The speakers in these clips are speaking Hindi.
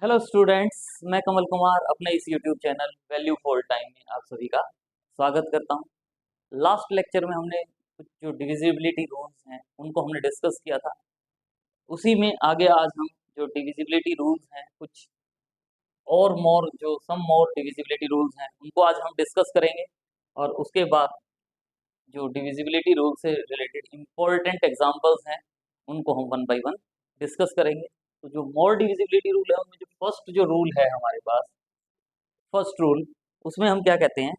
हेलो स्टूडेंट्स, मैं कमल कुमार अपने इस YouTube channel value for time में आप सभी का स्वागत करता हूं। लास्ट लेक्चर में हमने कुछ जो डिविजिबिलिटी रूल्स हैं उनको हमने डिस्कस किया था। उसी में आगे आज हम जो डिविजिबिलिटी रूल्स हैं कुछ और मोर जो सम मोर डिविजिबिलिटी रूल्स हैं उनको आज हम डिस्कस करेंगे। और उसके बाद जो डिविजिबिलिटी रूल से रिलेटेड इम्पोर्टेंट एग्जांपल्स हैं उनको हम वन बाय वन डिस्कस करेंगे। तो जो मोर डिविजिबिलिटी रूल है उनमें जो फर्स्ट जो रूल है हमारे पास, फर्स्ट रूल, उसमें हम क्या कहते हैं,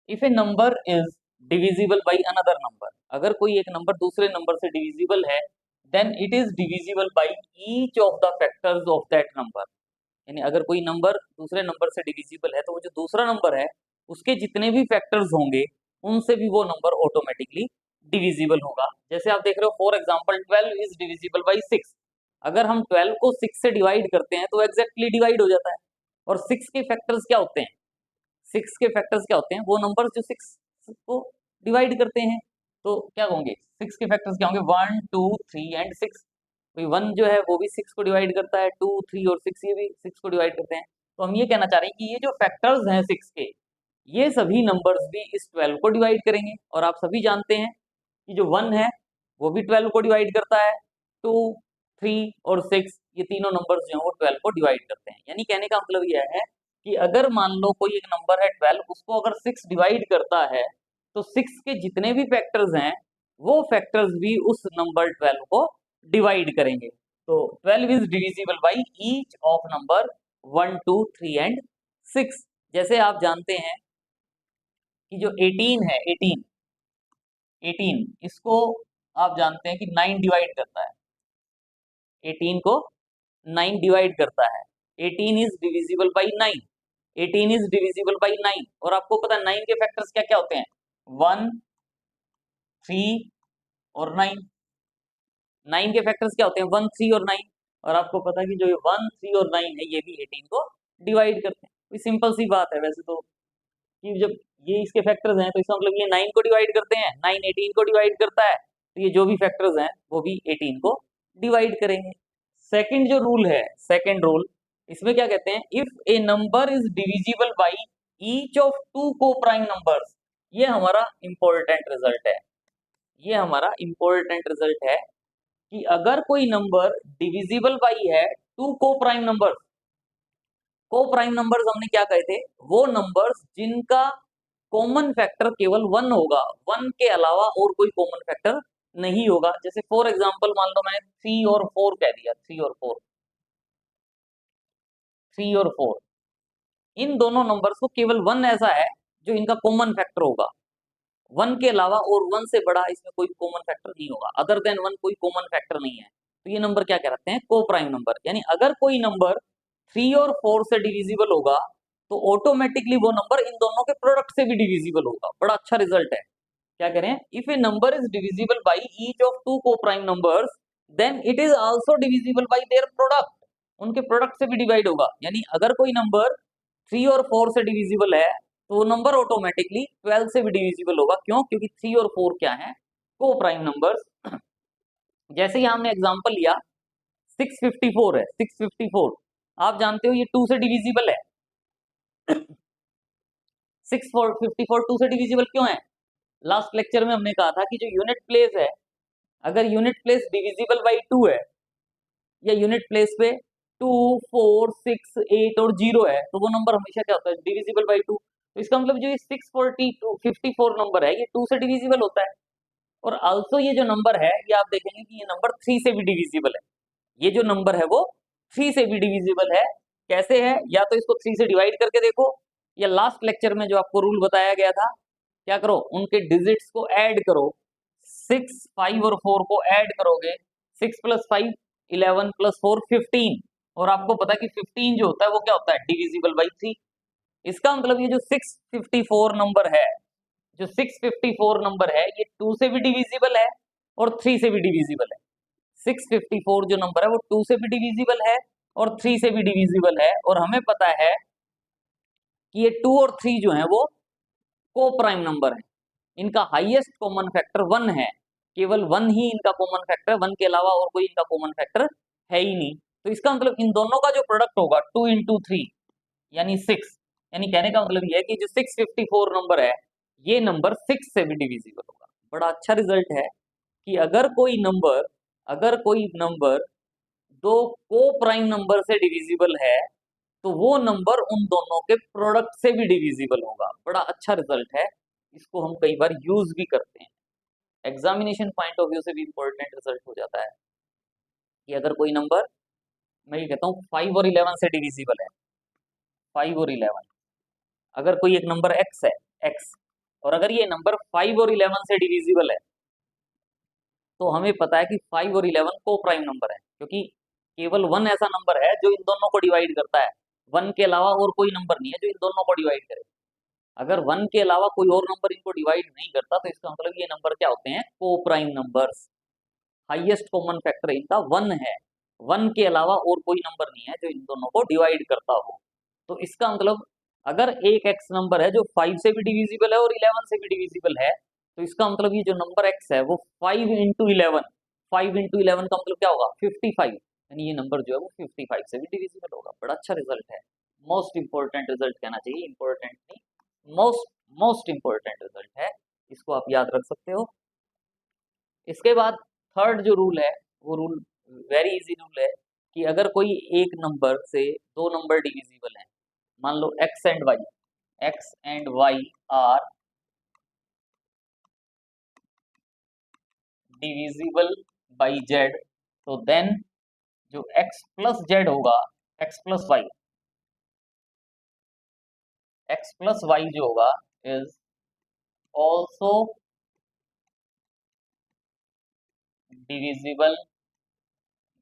if a number is divisible by another number, अगर कोई एक नंबर दूसरे नंबर से डिविजिबल है, then it is divisible by each of the factors of that number. यानी अगर कोई नंबर दूसरे नंबर से डिविजिबल है तो वो जो दूसरा नंबर है उसके जितने भी फैक्टर्स होंगे उनसे भी वो नंबर ऑटोमेटिकली डिविजिबल होगा। जैसे आप देख रहे हो, for example 12 is divisible bye 6। अगर हम 12 को 6 से डिवाइड करते हैं तो एग्जैक्टली डिवाइड हो जाता है। और 6 के फैक्टर्स क्या होते हैं, 6 के फैक्टर्स क्या होते हैं, वो नंबर्स जो 6 को डिवाइड करते हैं। तो क्या होंगे, 6 के फैक्टर्स क्या होंगे, 1 2 3 एंड 6। कोई 1 जो है वो भी 6 को डिवाइड करता है, 2 3 और 6 ये भी 6 को डिवाइड करते हैं। तो हम ये कहना चाह रहे हैं कि ये जो फैक्टर्स हैं 6 के, ये सभी नंबर्स भी इस 12 को डिवाइड करेंगे। और आप सभी जानते हैं कि जो 1 है वो भी 12 को डिवाइड करता है, 2 3 और 6 ये तीनों नंबर्स जो हैं वो 12 को डिवाइड करते हैं। यानी कहने का मतलब यह है कि अगर मान लो कोई एक नंबर है 12, उसको अगर 6 डिवाइड करता है तो 6 के जितने भी फैक्टर्स हैं वो फैक्टर्स भी उस नंबर 12 को डिवाइड करेंगे। तो 12 is divisible by each of number 1 2 3 and 6। जैसे आप जानते हैं कि जो 18 है, 18 इसको आप जानते हैं कि 9 डिवाइड करता है, 18 को 9 डिवाइड करता है। 18 is divisible by 9, 18 is divisible by 9। और आपको पता है 9 के फैक्टर्स क्या क्या होते हैं, 1 3 और 9। 9 के फैक्टर्स क्या होते हैं, 1 3 और 9। और आपको पता है कि जो 1 3 और 9 है ये भी 18 को डिवाइड करते हैं। कोई सिंपल सी बात है वैसे तो, कि जब ये इसके फैक्टर्स हैं तो इसका मतलब ये 9 को डिवाइड करते हैं, 9 18 को डिवाइड करता है, तो ये जो भी फैक्टर्स हैं वो भी 18 को डिवाइड करेंगे। सेकंड जो रूल है, सेकंड रूल, इसमें क्या कहते हैं, if a number is divisible by each of two को प्राइम नंबर्स। ये हमारा इंपॉर्टेंट रिजल्ट है, ये हमारा इंपॉर्टेंट रिजल्ट है कि अगर कोई नंबर डिविजिबल बाई है टू को प्राइम नंबर, को प्राइम नंबर्स हमने क्या कहे थे, वो नंबर्स जिनका कॉमन फैक्टर केवल 1 होगा, 1 के अलावा और कोई कॉमन फैक्टर नहीं होगा। जैसे फॉर एग्जांपल मान लो मैंने 3 और 4 कह दिया, 3 और 4, 3 और 4, इन दोनों नंबर्स को केवल 1 ऐसा है जो इनका कॉमन फैक्टर होगा। 1 के अलावा और 1 से बड़ा इसमें कोई कॉमन फैक्टर नहीं होगा, अदर देन 1 कोई कॉमन फैक्टर नहीं है। तो ये नंबर क्या कहते हैं, को प्राइम नंबर। यानी अगर कोई नंबर 3 और 4 से डिविजिबल होगा तो ऑटोमेटिकली वो नंबर इन दोनों के प्रोडक्ट से भी डिविजिबल होगा। बड़ा अच्छा रिजल्ट है। क्या करें, if a number is divisible by each of two को prime numbers then it is also divisible by their product. उनके प्रोडक्ट से भी डिवाइड होगा। यानी अगर कोई नंबर 3 और 4 से डिविजिबल है तो वो नंबर ऑटोमेटिकली 12 से भी डिविजिबल होगा। क्यों, क्योंकि 3 और 4 क्या है, को प्राइम नंबर्स। जैसे ही हमने एग्जांपल लिया 654 है, 654 आप जानते हो ये 2 से डिविजिबल है। 654 2 से डिविजिबल क्यों है, लास्ट लेक्चर में हमने कहा था कि जो यूनिट प्लेस है, अगर यूनिट प्लेस डिविजिबल बाई 2 है या यूनिट प्लेस पे 2 4 6 8 और 0 है तो वो नंबर हमेशा क्या होता है, डिविजिबल बाई 2। तो इसका मतलब जो ये 654 नंबर है ये 2 से डिविजिबल होता है। और आल्सो ये जो नंबर है ये आप देखेंगे कि ये नंबर 3 से भी डिविजिबल है। ये जो नंबर है वो 3 से भी डिविजिबल है। कैसे है, या तो इसको 3 से डिवाइड करके देखो, या लास्ट लेक्चर में जो आपको रूल बताया गया था, क्या करो, उनके डिजिट्स को ऐड करो, 6 5 और 4 को ऐड करोगे, 6 प्लस 5 11 प्लस 4 15। और आपको पता है कि 15 जो होता है वो क्या होता है, डिविजिबल बाई 3। इसका मतलब ये जो 654 नंबर है, जो 654 नंबर है ये 2 से भी डिविजिबल है और 3 से भी डिविजिबल है। 654 जो नंबर है वो 2 से भी डिविजिबल है और 3 से भी डिविजिबल है। और हमें पता है कि ये 2 और 3 जो है वो को प्राइम नंबर है, इनका हाईएस्ट कॉमन फैक्टर 1 है। केवल वन ही इनका कॉमन फैक्टर, वन के अलावा और कोई इनका कॉमन फैक्टर है ही नहीं। तो इसका मतलब इन दोनों का जो प्रोडक्ट होगा 2 इंटू 3 यानी 6, यानी कहने का मतलब ये है कि जो 654 नंबर है ये नंबर 6 से भी डिविजिबल होगा। बड़ा अच्छा रिजल्ट है कि अगर कोई नंबर दो को प्राइम नंबर से डिविजिबल है तो वो नंबर उन दोनों के प्रोडक्ट से भी डिविजिबल होगा। बड़ा अच्छा रिजल्ट है, इसको हम कई बार यूज भी करते हैं, एग्जामिनेशन पॉइंट ऑफ व्यू से भी इंपॉर्टेंट रिजल्ट हो जाता है कि अगर कोई नंबर, मैं ये कहता हूँ 5 और 11 से डिविजिबल है, 5 और 11, अगर कोई एक नंबर x है x, और अगर ये नंबर 5 और 11 से डिविजिबल है तो हमें पता है कि 5 और 11 को प्राइम नंबर है, क्योंकि केवल वन ऐसा नंबर है जो इन दोनों को डिवाइड करता है, वन के अलावा और कोई नंबर नहीं है जो इन दोनों को डिवाइड करे। अगर वन के अलावा कोई और नंबर इनको डिवाइड नहीं करता तो इसका मतलब ये नंबर क्या होते हैं, को prime numbers. Highest common factor इनका वन है, वन के अलावा और कोई नंबर नहीं है जो इन दोनों को डिवाइड करता हो। तो इसका मतलब अगर एक एक्स नंबर है जो 5 से भी डिविजिबल है और 11 से भी डिविजिबल है, तो इसका मतलब ये जो नंबर एक्स है वो 5 इंटू 11, 5 इंटू 11 का मतलब क्या होगा 55, यानी ये नंबर जो है वो 55 से भी डिविजिबल होगा। बड़ा अच्छा रिजल्ट है, मोस्ट इंपॉर्टेंट रिजल्ट कहना चाहिए, इंपॉर्टेंट नहीं, मोस्ट मोस्ट इंपॉर्टेंट रिजल्ट है, इसको आप याद रख सकते हो। इसके बाद थर्ड जो रूल है वो रूल वेरी इजी रूल है कि अगर कोई एक नंबर से दो नंबर डिविजिबल हैं, मान लो x and y are divisible by z, तो देन जो x प्लस z होगा, x प्लस y जो होगा is also divisible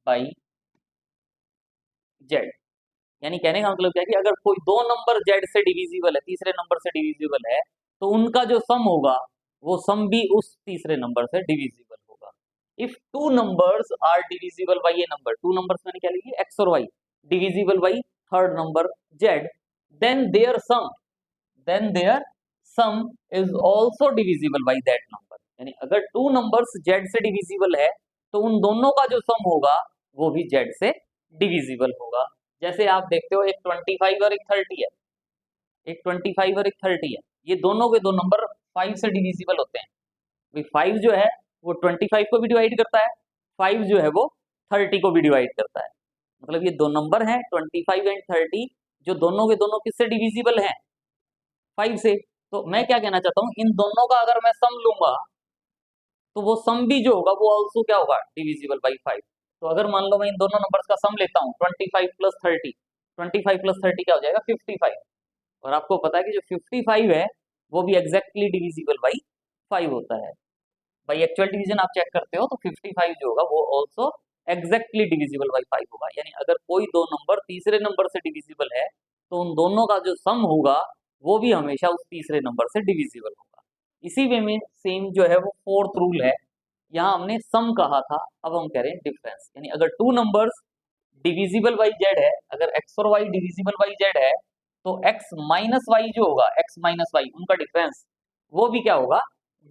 by z। यानी कहने का मतलब क्या है कि अगर कोई दो नंबर z से डिविजिबल है, तीसरे नंबर से डिविजिबल है, तो उनका जो सम होगा वो सम भी उस तीसरे नंबर से डिविजिबल होगा। If two numbers are divisible by a number, two numbers मैंने क्या लिखी, x और y, divisible by third number z, then their sum is also divisible by that number. यानी अगर टू नंबर्स z से डिविजिबल है तो उन दोनों का जो सम होगा वो भी z से डिविजिबल होगा। जैसे आप देखते हो एक 25 और एक 30 है, एक 25 और एक 30 है, ये दोनों के दो नंबर 5 से डिविजिबल होते हैं। 5 जो है वो 25 को भी डिवाइड करता है, 5 जो है वो 30 को भी डिवाइड करता है। मतलब ये दो नंबर हैं 25 एंड 30 जो दोनों के दोनों किससे डिविजिबल हैं, 5 से। तो मैं क्या कहना चाहता हूँ, इन दोनों का अगर मैं सम लूंगा तो वो सम भी जो होगा वो ऑल्सो क्या होगा, डिविजिबल बाई 5। तो अगर मान लो मैं इन दोनों नंबर्स का सम लेता हूँ 25 प्लस 30, 25 प्लस 30 क्या हो जाएगा 55, और आपको पता है कि जो 55 है वो भी एग्जैक्टली डिविजिबल बाई 5 होता है। बाई एक्चुअल डिवीजन आप चेक करते हो तो 55 जो होगा वो ऑल्सो एग्जैक्टली डिविजिबल बाई 5 होगा। यानी अगर कोई दो नंबर तीसरे नंबर से डिविजिबल है तो उन दोनों का जो सम होगा वो भी हमेशा उस तीसरे नंबर से डिविजिबल होगा। इसी वे में सेम जो है वो फोर्थ रूल है, यहाँ हमने सम कहा था, अब हम कह रहे हैं डिफरेंस। यानी अगर two numbers divisible by Z है, अगर एक्स और वाई डिविजिबल बाई जेड है, तो एक्स माइनस वाई जो होगा, एक्स माइनस वाई उनका डिफरेंस वो भी क्या होगा,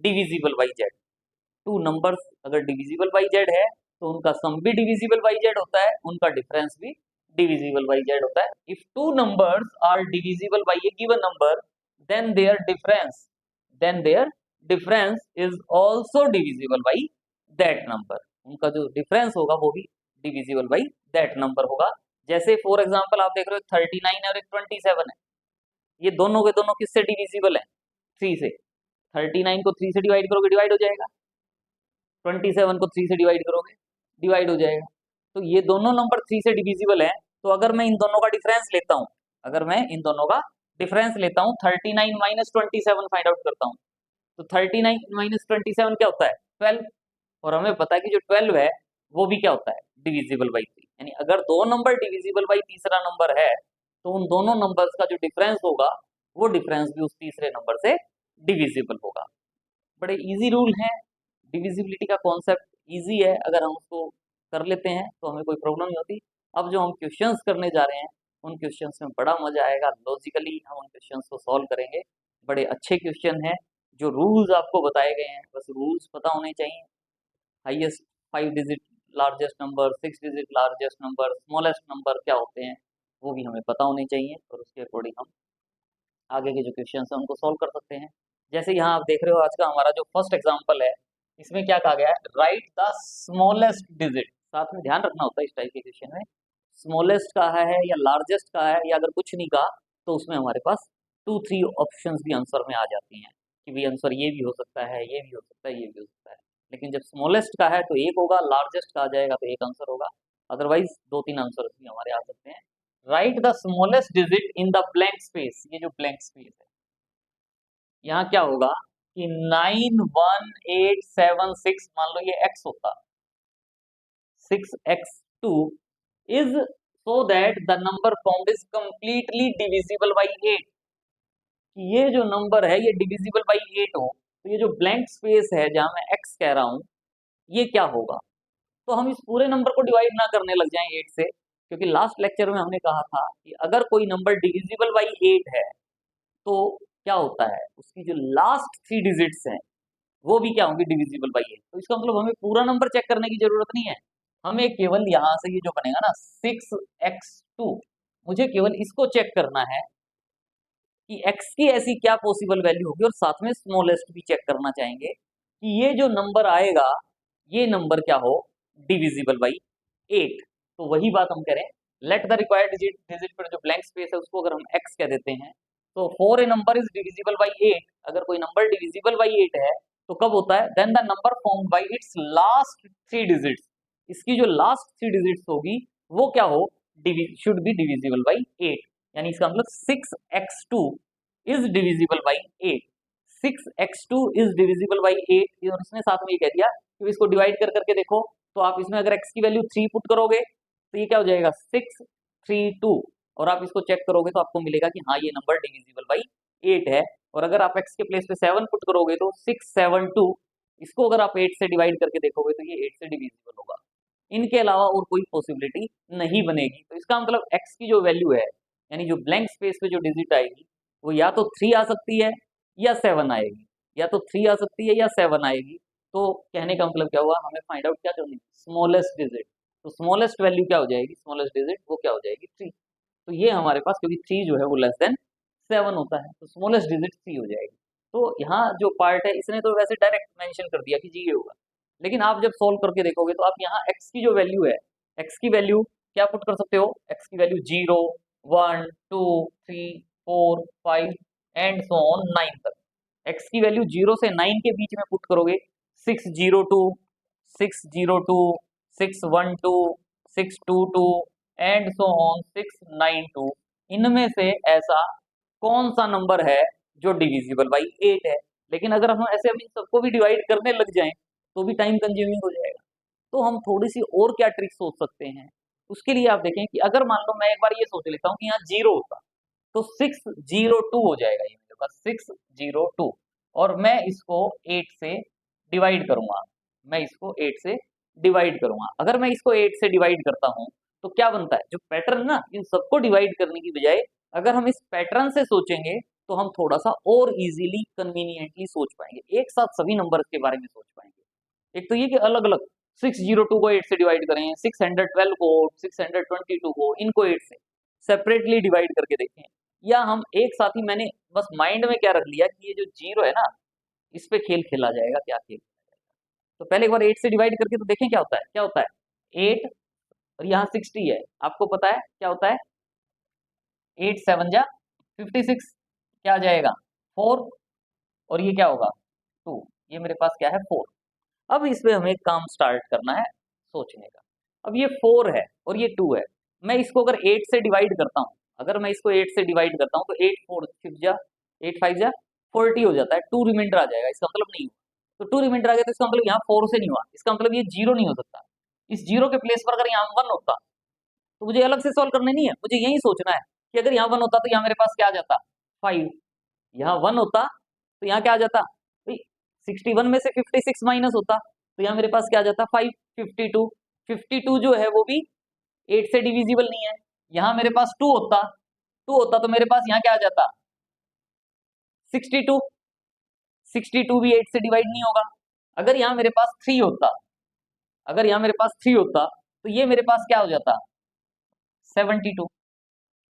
divisible by Z. Two numbers अगर डिविजिबल बाई जेड है तो उनका सम भी डिविजिबल बाई जेड होता है, उनका डिफरेंस भी डिविजिबल बाई जेड होता है। If two numbers are divisible by a given number then their difference is also divisible by that number. उनका जो डिफरेंस होगा वो भी डिविजिबल बाई दैट नंबर होगा। जैसे फॉर एग्जाम्पल आप देख रहे हो 39 और एक 27 है, ये दोनों के दोनों किससे डिविजिबल है, 3 से। 39 को 3 से डिवाइड करोगे डिवाइड हो जाएगा, 27 को 3 से डिवाइड करोगे डिवाइड हो जाएगा। तो ये दोनों नंबर 3 से डिविजिबल है। तो अगर मैं इन दोनों का डिफरेंस लेता हूँ, अगर मैं इन दोनों का डिफरेंस लेता हूँ 39 माइनस 27 फाइंड आउट करता हूँ, तो 39 माइनस 27 क्या होता है 12, और हमें पता है कि जो 12 है वो भी क्या होता है, डिविजिबल बाई 3। यानी अगर दो नंबर डिविजिबल बाई तीसरा नंबर है तो उन दोनों नंबर्स का जो डिफरेंस होगा वो डिफरेंस भी उस तीसरे नंबर से डिविजिबल होगा। बड़े इजी रूल हैं, डिविजिबिलिटी का कॉन्सेप्ट इजी है, अगर हम उसको कर लेते हैं तो हमें कोई प्रॉब्लम नहीं होती। अब जो हम क्वेश्चंस करने जा रहे हैं उन क्वेश्चंस में बड़ा मजा आएगा, लॉजिकली हम उन क्वेश्चंस को सॉल्व करेंगे। बड़े अच्छे क्वेश्चन हैं, जो रूल्स आपको बताए गए हैं बस रूल्स पता होने चाहिए, highest 5 digit largest number, 6 digit largest number, smallest number क्या होते हैं वो भी हमें पता होने चाहिए, और उसके अकॉर्डिंग हम आगे के जो क्वेश्चन है उनको सॉल्व कर सकते हैं। जैसे यहाँ आप देख रहे हो आज का हमारा जो फर्स्ट एग्जाम्पल है, इसमें क्या कहा गया है, राइट द स्मॉलेस्ट डिजिट। साथ में ध्यान रखना होता है इस टाइप के क्वेश्चन में, स्मॉलेस्ट कहा है या लार्जेस्ट कहा है, या अगर कुछ नहीं कहा तो उसमें हमारे पास 2-3 ऑप्शंस भी आंसर में आ जाती हैं कि भाई आंसर ये भी हो सकता है, ये भी हो सकता है, ये भी हो सकता है। लेकिन जब स्मॉलेस्ट का है तो एक होगा, लार्जेस्ट का आ जाएगा तो एक आंसर होगा, अदरवाइज 2-3 आंसर भी हमारे आ सकते हैं। Right the smallest digit in the blank space, ये जो ब्लैंक स्पेस है यहाँ क्या होगा कि 91876, मान लो ये x होता, 6x2 is so that the number found is completely divisible by 8, कि ये जो नंबर है ये डिविजिबल बाई 8 हो, तो ये जो ब्लैंक स्पेस है जहां मैं x कह रहा हूं ये क्या होगा। तो हम इस पूरे नंबर को डिवाइड ना करने लग जाएं 8 से, क्योंकि लास्ट लेक्चर में हमने कहा था कि अगर कोई नंबर डिविजिबल बाई 8 है तो क्या होता है, उसकी जो लास्ट 3 डिजिट्स हैं वो भी क्या होंगी, डिविजिबल बाई 8। तो इसका मतलब हमें पूरा नंबर चेक करने की जरूरत नहीं है, हमें केवल यहाँ से ये जो बनेगा ना 6x2, मुझे केवल इसको चेक करना है कि x की ऐसी क्या पॉसिबल वैल्यू होगी, और साथ में स्मॉलेस्ट भी चेक करना चाहेंगे कि ये जो नंबर आएगा ये नंबर क्या हो, डिविजिबल बाई 8। तो वही बात हम करें, लेट द रिक्वायर्ड डिजिट पर जो ब्लैंक स्पेस है उसको अगर हम x कह देते हैं, तो for a number is divisible by 8, अगर कोई नंबर डिविजिबल बाई 8 है तो कब होता है, then the number formed by its last 3 digits, इसकी जो लास्ट 3 डिजिट्स होगी वो क्या हो, शुड बी डिविजिबल बाई 8। यानी इसका मतलब 6x2 is divisible by 8, 6x2 is divisible by 8, और इसने साथ में ये कह दिया कि इसको डिवाइड कर करके देखो, तो आप इसमें अगर x की वैल्यू 3 पुट करोगे तो ये क्या हो जाएगा 632, और आप इसको चेक करोगे तो आपको मिलेगा कि हाँ ये नंबर डिविजिबल बाई 8 है। और अगर आप x के प्लेस पे 7 पुट करोगे तो 672, इसको अगर आप 8 से डिवाइड करके देखोगे तो ये 8 से डिविजिबल होगा, इनके अलावा और कोई पॉसिबिलिटी नहीं बनेगी। तो इसका मतलब x की जो वैल्यू है, यानी जो ब्लैंक स्पेस पे जो डिजिट आएगी वो या तो 3 आ सकती है या 7 आएगी, या तो 3 आ सकती है या 7 आएगी। तो कहने का मतलब क्या हुआ, हमें फाइंड आउट क्या करनी है, स्मॉलेस्ट डिजिट। तो स्मॉलेस्ट वैल्यू क्या हो जाएगी, स्मॉलेस्ट डिजिट वो क्या हो जाएगी 3। तो ये हमारे पास, क्योंकि 3 जो है वो लेस देन 7 होता है, तो स्मॉलेस्ट डिजिट 3 हो जाएगी। तो यहाँ जो पार्ट है इसने तो वैसे डायरेक्ट मेंशन कर दिया कि जी ये होगा, लेकिन आप जब सोल्व करके देखोगे तो आप यहाँ x की जो वैल्यू है, x की वैल्यू क्या पुट कर सकते हो, x की वैल्यू 0, 1, 2, 3, 4, 5 एंड सो ऑन 9 तक। x की वैल्यू 0 से 9 के बीच में पुट करोगे, 602, 602, 612, 622 एंड सो ऑन 692, इनमें से ऐसा कौन सा नंबर है जो डिविजिबल बाई 8 है। लेकिन अगर हम ऐसे अभी सबको भी डिवाइड करने लग जाएं तो भी टाइम कंज्यूमिंग हो जाएगा। तो हम थोड़ी सी और क्या ट्रिक सोच सकते हैं, उसके लिए आप देखें कि अगर मान लो मैं एक बार ये सोच लेता हूँ कि यहाँ 0 होता तो 602 हो जाएगा, ये मेरे पास 602, और मैं इसको 8 से डिवाइड करूंगा, मैं इसको 8 से डिवाइड करूंगा। अगर मैं इसको 8 से डिवाइड करता हूँ तो क्या बनता है, जो पैटर्न ना, इन सबको डिवाइड करने की बजाय अगर हम इस पैटर्न से सोचेंगे तो हम थोड़ा सा और इजीली कन्वीनियंटली सोच पाएंगे, एक साथ सभी नंबर के बारे में सोच पाएंगे। एक तो ये कि अलग अलग 602 को 8 से डिवाइड करें, 612 को, 622 को, इनको 8 से सेपरेटली डिवाइड करके देखें, या हम एक साथ ही, मैंने बस माइंड में क्या रख लिया कि ये जो 0 है ना इस पे खेल खेला जाएगा, क्या खेल खेला जाएगा। तो पहले एक बार 8 से डिवाइड करके तो देखें क्या होता है, क्या होता है 8, और यहाँ 60 है, आपको पता है क्या होता है 8 7 जा 56, क्या आ जाएगा 4, और ये क्या होगा 2, ये मेरे पास क्या है 4। अब इस पे हमें काम स्टार्ट करना है सोचने का। अब ये 4 है और ये 2 है, मैं इसको अगर 8 से डिवाइड करता हूँ, अगर मैं इसको 8 से डिवाइड करता हूँ तो 8 4 5 जा 8 5 जा 40 हो जाता है, 2 रिमाइंडर आ जाएगा, इसका मतलब नहीं हुआ। तो 2 रिमाइंडर आ गया तो इसका मतलब यहाँ 4 से नहीं हुआ, इसका मतलब ये 0 नहीं हो सकता। इस 0 के प्लेस पर अगर यहाँ 1 होता तो मुझे अलग से सॉल्व करने नहीं है, मुझे यही सोचना है कि अगर यहाँ 1 होता तो यहाँ मेरे पास क्या आ जाता 5, यहाँ 1 होता तो यहाँ क्या आ जाता, 61 में से 56 माइनस होता तो यहाँ मेरे पास क्या आ जाता 5, 52, 52 जो है वो भी 8 से डिविजिबल नहीं है। यहाँ मेरे पास 2 होता, 2 होता तो मेरे पास यहाँ क्या आ जाता 62, 62 भी 8 से डिवाइड नहीं होगा। अगर यहाँ मेरे पास 3 होता अगर यहाँ मेरे पास 3 होता तो ये मेरे पास क्या हो जाता 72।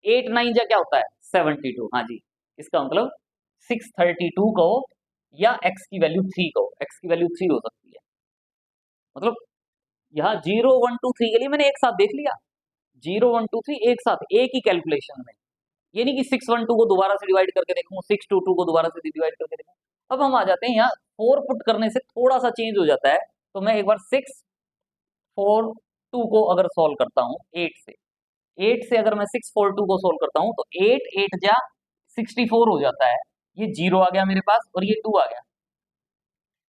8 9 जा क्या होता है 72। हाँ जी, इसका मतलब 632 कहो या x की वैल्यू 3 कहो, x की वैल्यू 3 हो सकती है। मतलब यहाँ 0 1 2 3 के लिए मैंने एक साथ देख लिया, 0 1 2 3 एक साथ एक ही कैलकुलेशन में। ये नहीं कि 6 1 2 को दोबारा से डिवाइड करके देखूं, 6 2 2 को दोबारा से डिवाइड करके देखूं। अब हम आ जाते हैं यहाँ 4 पुट करने से थोड़ा सा चेंज हो जाता है। तो मैं एक बार 6 4 2 को अगर सॉल्व करता हूँ 8 से अगर मैं 6 4 2 को सॉल्व करता हूँ तो 8 8 जा 64 हो जाता है। ये 0 आ गया मेरे पास और ये 2 आ गया।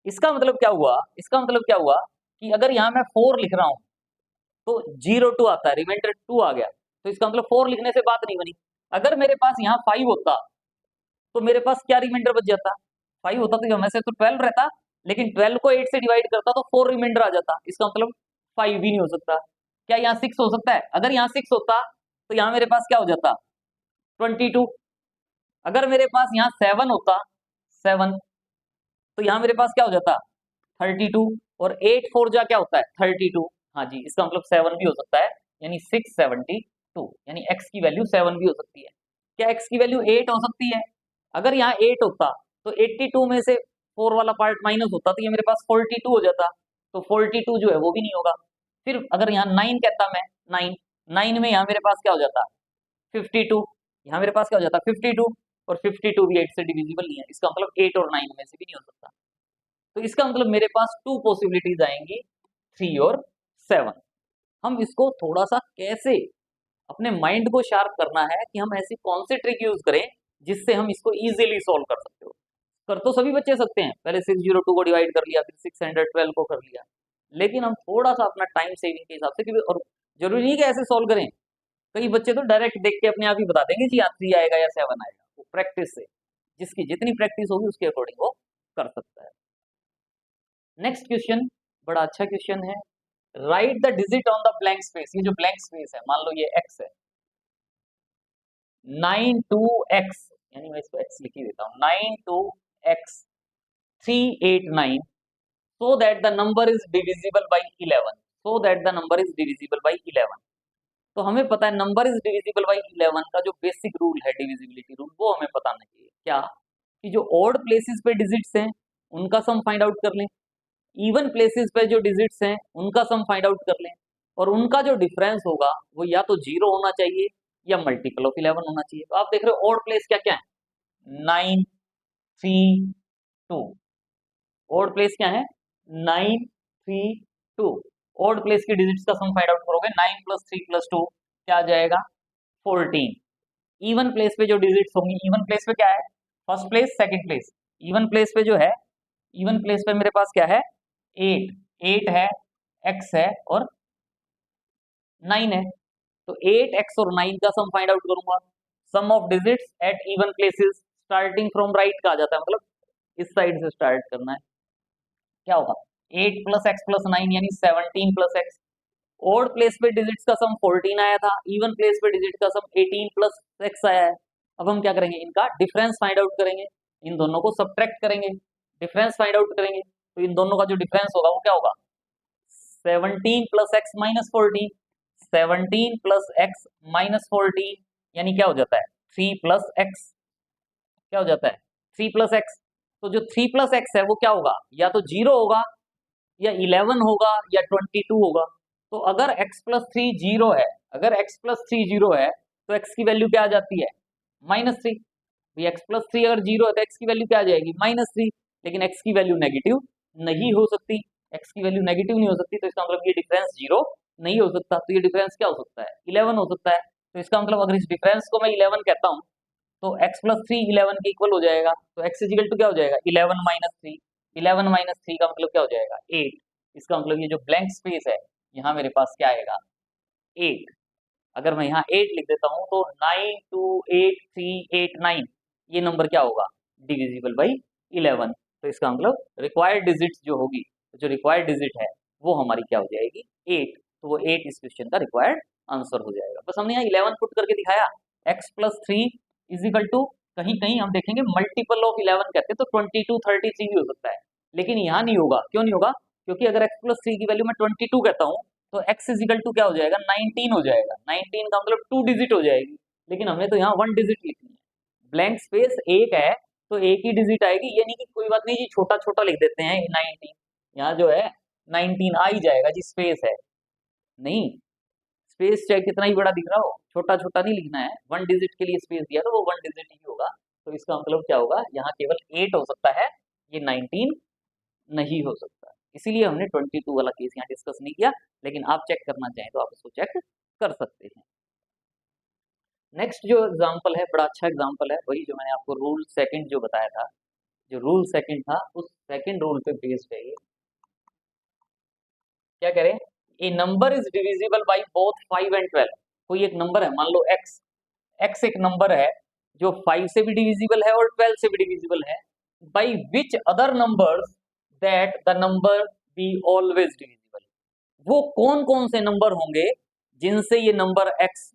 इसका मतलब क्या हुआ, इसका मतलब क्या हुआ कि अगर यहाँ मैं 4 लिख रहा हूँ तो 0 2 आता है, रिमाइंडर 2 आ गया। तो इसका मतलब 4 लिखने से बात नहीं बनी। अगर मेरे पास यहाँ 5 होता तो मेरे पास क्या रिमाइंडर बच जाता, 5 होता तो हमें से तो 12 रहता, लेकिन 12 को 8 से डिवाइड करता तो 4 रिमाइंडर आ जाता। इसका मतलब 5 भी नहीं हो सकता। क्या यहाँ 6 हो सकता है? अगर यहाँ 6 होता तो यहाँ मेरे पास क्या हो जाता 22। अगर मेरे पास यहाँ 7 होता 7 तो यहाँ मेरे पास क्या हो जाता 32 और 8 4 जा क्या होता है 32। हाँ जी, इसका मतलब 7 भी हो सकता है, यानी 672, यानी x की वैल्यू 7 भी हो सकती है। क्या x की वैल्यू 8 हो सकती है? अगर यहाँ 8 होता तो 82 में से 4 वाला पार्ट माइनस होता तो ये मेरे पास 42 हो जाता। तो 42 जो है वो भी नहीं होगा। फिर अगर यहाँ 9 कहता मैं 9 9 में यहाँ मेरे पास क्या हो जाता 52, यहाँ मेरे पास क्या हो जाता 52 और 52 भी 8 से डिविजिबल नहीं है। इसका मतलब 8 और 9 में से भी नहीं हो सकता। तो इसका मतलब मेरे पास 2 पॉसिबिलिटीज आएंगी 3 और 7। हम इसको थोड़ा सा कैसे अपने माइंड को शार्प करना है कि हम ऐसी कौन से ट्रिक यूज करें जिससे हम इसको इजीली सॉल्व कर सकते हो। कर तो सभी बच्चे सकते हैं, पहले 602 को डिवाइड कर लिया, फिर 612 को कर लिया, लेकिन हम थोड़ा सा अपना टाइम सेविंग के हिसाब से, क्योंकि और जरूरी नहीं कि ऐसे सॉल्व करें। कई बच्चे तो डायरेक्ट देख के अपने आप ही बता देंगे जी यहाँ 3 आएगा या 7 आएगा। वो प्रैक्टिस से, जिसकी जितनी प्रैक्टिस होगी उसके अकॉर्डिंग वो कर सकता है। नेक्स्ट क्वेश्चन बड़ा अच्छा क्वेश्चन है। Right the digit on the blank space. ये जो ब्लैंक स्पेस है, मान लो ये x है, 92x, यानी मैं इसको x लिख ही देता हूँ, 92x 389 so that the number is divisible by 11, so that the number is divisible by 11। तो हमें पता है नंबर इज डिविजिबल बाई 11 का जो बेसिक रूल है, डिविजिबिलिटी रूल, वो हमें बताना चाहिए। क्या कि जो ऑड प्लेसेस पे डिजिट्स हैं उनका सम फाइंड आउट कर लें, इवन प्लेसेस पे जो डिजिट्स हैं उनका सम फाइंड आउट कर लें, और उनका जो डिफरेंस होगा वो या तो 0 होना चाहिए या मल्टीपल ऑफ 11 होना चाहिए। तो आप देख रहे हो ऑड प्लेस क्या क्या है 9 3 2। ऑड प्लेस क्या है 9 3 2। ऑड प्लेस की डिजिट्स का सम फाइंड आउट करोगे 9 + 3 + 2 क्या आ जाएगा 14। इवन प्लेस पे जो डिजिट्स होंगी, इवन प्लेस पे क्या है first place second place, even place पे जो है, इवन प्लेस पे मेरे पास क्या है 8 8 है, x है और 9 है। तो 8x और 9 का सम फाइंड आउट करूंगा। Sum of digits at even places starting from right का आ जाता है, मतलब इस साइड से स्टार्ट करना है। क्या होगा 8 + x + 9 यानी 17 + x। ओड प्लेस पे डिजिट्स का सम 14 आया था, इवन प्लेस पे डिजिट का सम 18 + x आया है। अब हम क्या करेंगे, इनका डिफरेंस फाइंड आउट करेंगे, इन दोनों को सब्ट्रैक्ट करेंगे, डिफरेंस फाइंड आउट करेंगे। तो इन दोनों का जो डिफरेंस होगा वो क्या होगा 17 + x - 14, 17 + x - 14 यानी क्या हो जाता है 3 + x। क्या हो जाता है 3 + x। तो जो 3 + x है वो क्या होगा, या तो 0 होगा या 11 होगा या 22 होगा। तो अगर x + 3 0 है, अगर x + 3 0 है तो x की वैल्यू क्या आ जाती है -3। x + 3 अगर 0 है तो x की वैल्यू क्या आ जाएगी -3। लेकिन x की वैल्यू नेगेटिव नहीं हो सकती, x की वैल्यू नेगेटिव नहीं हो सकती, तो इसका मतलब ये डिफरेंस 0 नहीं हो सकता। तो ये डिफरेंस क्या हो सकता है 11 हो सकता है। तो इसका मतलब अगर इस डिफरेंस को मैं 11 कहता हूँ तो x + 3 11 के इक्वल हो जाएगा। तो x इक्वल टू क्या हो जाएगा 11 - 3, 11 - 3 का मतलब क्या हो जाएगा 8। इसका मतलब ये जो ब्लैंक स्पेस है यहाँ मेरे पास क्या आएगा 8। अगर मैं यहाँ 8 लिख देता हूँ तो 928389 ये नंबर क्या होगा डिविजिबल बाई 11। तो इसका मतलब रिक्वायर्ड डिजिट जो होगी, जो रिक्वायर्ड डिजिट है वो हमारी क्या हो जाएगी 8। तो वो 8 इस क्वेश्चन का रिक्वायर्ड आंसर हो जाएगा। बस हमने यहाँ 11 पुट करके दिखाया। x + 3 = कहीं कहीं हम देखेंगे मल्टीपल ऑफ 11 कहते हैं तो 22 33 भी हो सकता है, लेकिन यहाँ नहीं होगा। क्यों नहीं होगा, क्योंकि अगर x प्लस 3 की वैल्यू मैं 22 कहता हूँ तो x इजिकल टू क्या हो जाएगा, 19 हो जाएगा। 19 का मतलब 2 डिजिट हो जाएगी, लेकिन हमने तो यहाँ 1 डिजिट लिखनी है। ब्लैंक स्पेस एक है तो एक ही डिजिट आएगी, ये नहीं कि कोई बात नहीं जी छोटा छोटा लिख देते हैं 19, यहाँ जो है 19 आ ही जाएगा जी, स्पेस है नहीं। स्पेस चाहे कितना ही बड़ा दिख रहा हो, छोटा छोटा नहीं लिखना है। 1 डिजिट के लिए स्पेस दिया तो वो 1 डिजिट ही होगा। तो इसका मतलब क्या होगा, यहाँ केवल 8 हो सकता है, ये 19 नहीं हो सकता। इसीलिए हमने 22 वाला केस यहाँ डिस्कस नहीं किया, लेकिन आप चेक करना चाहें तो आप इसको चेक कर सकते हैं। नेक्स्ट जो एग्जाम्पल है बड़ा अच्छा एग्जाम्पल है, वही जो मैंने आपको रूल सेकंड जो बताया था, जो रूल सेकंड था उस सेकंड रूल पे बेस्ड है ये। क्या करें, a number is divisible by both 5 and 12। कोई एक नंबर है, मान लो x, x एक नंबर है जो 5 से भी डिविजिबल है और 12 से भी डिविजिबल है। By which other numbers that the number be always divisible. वो कौन कौन से नंबर होंगे जिनसे ये नंबर x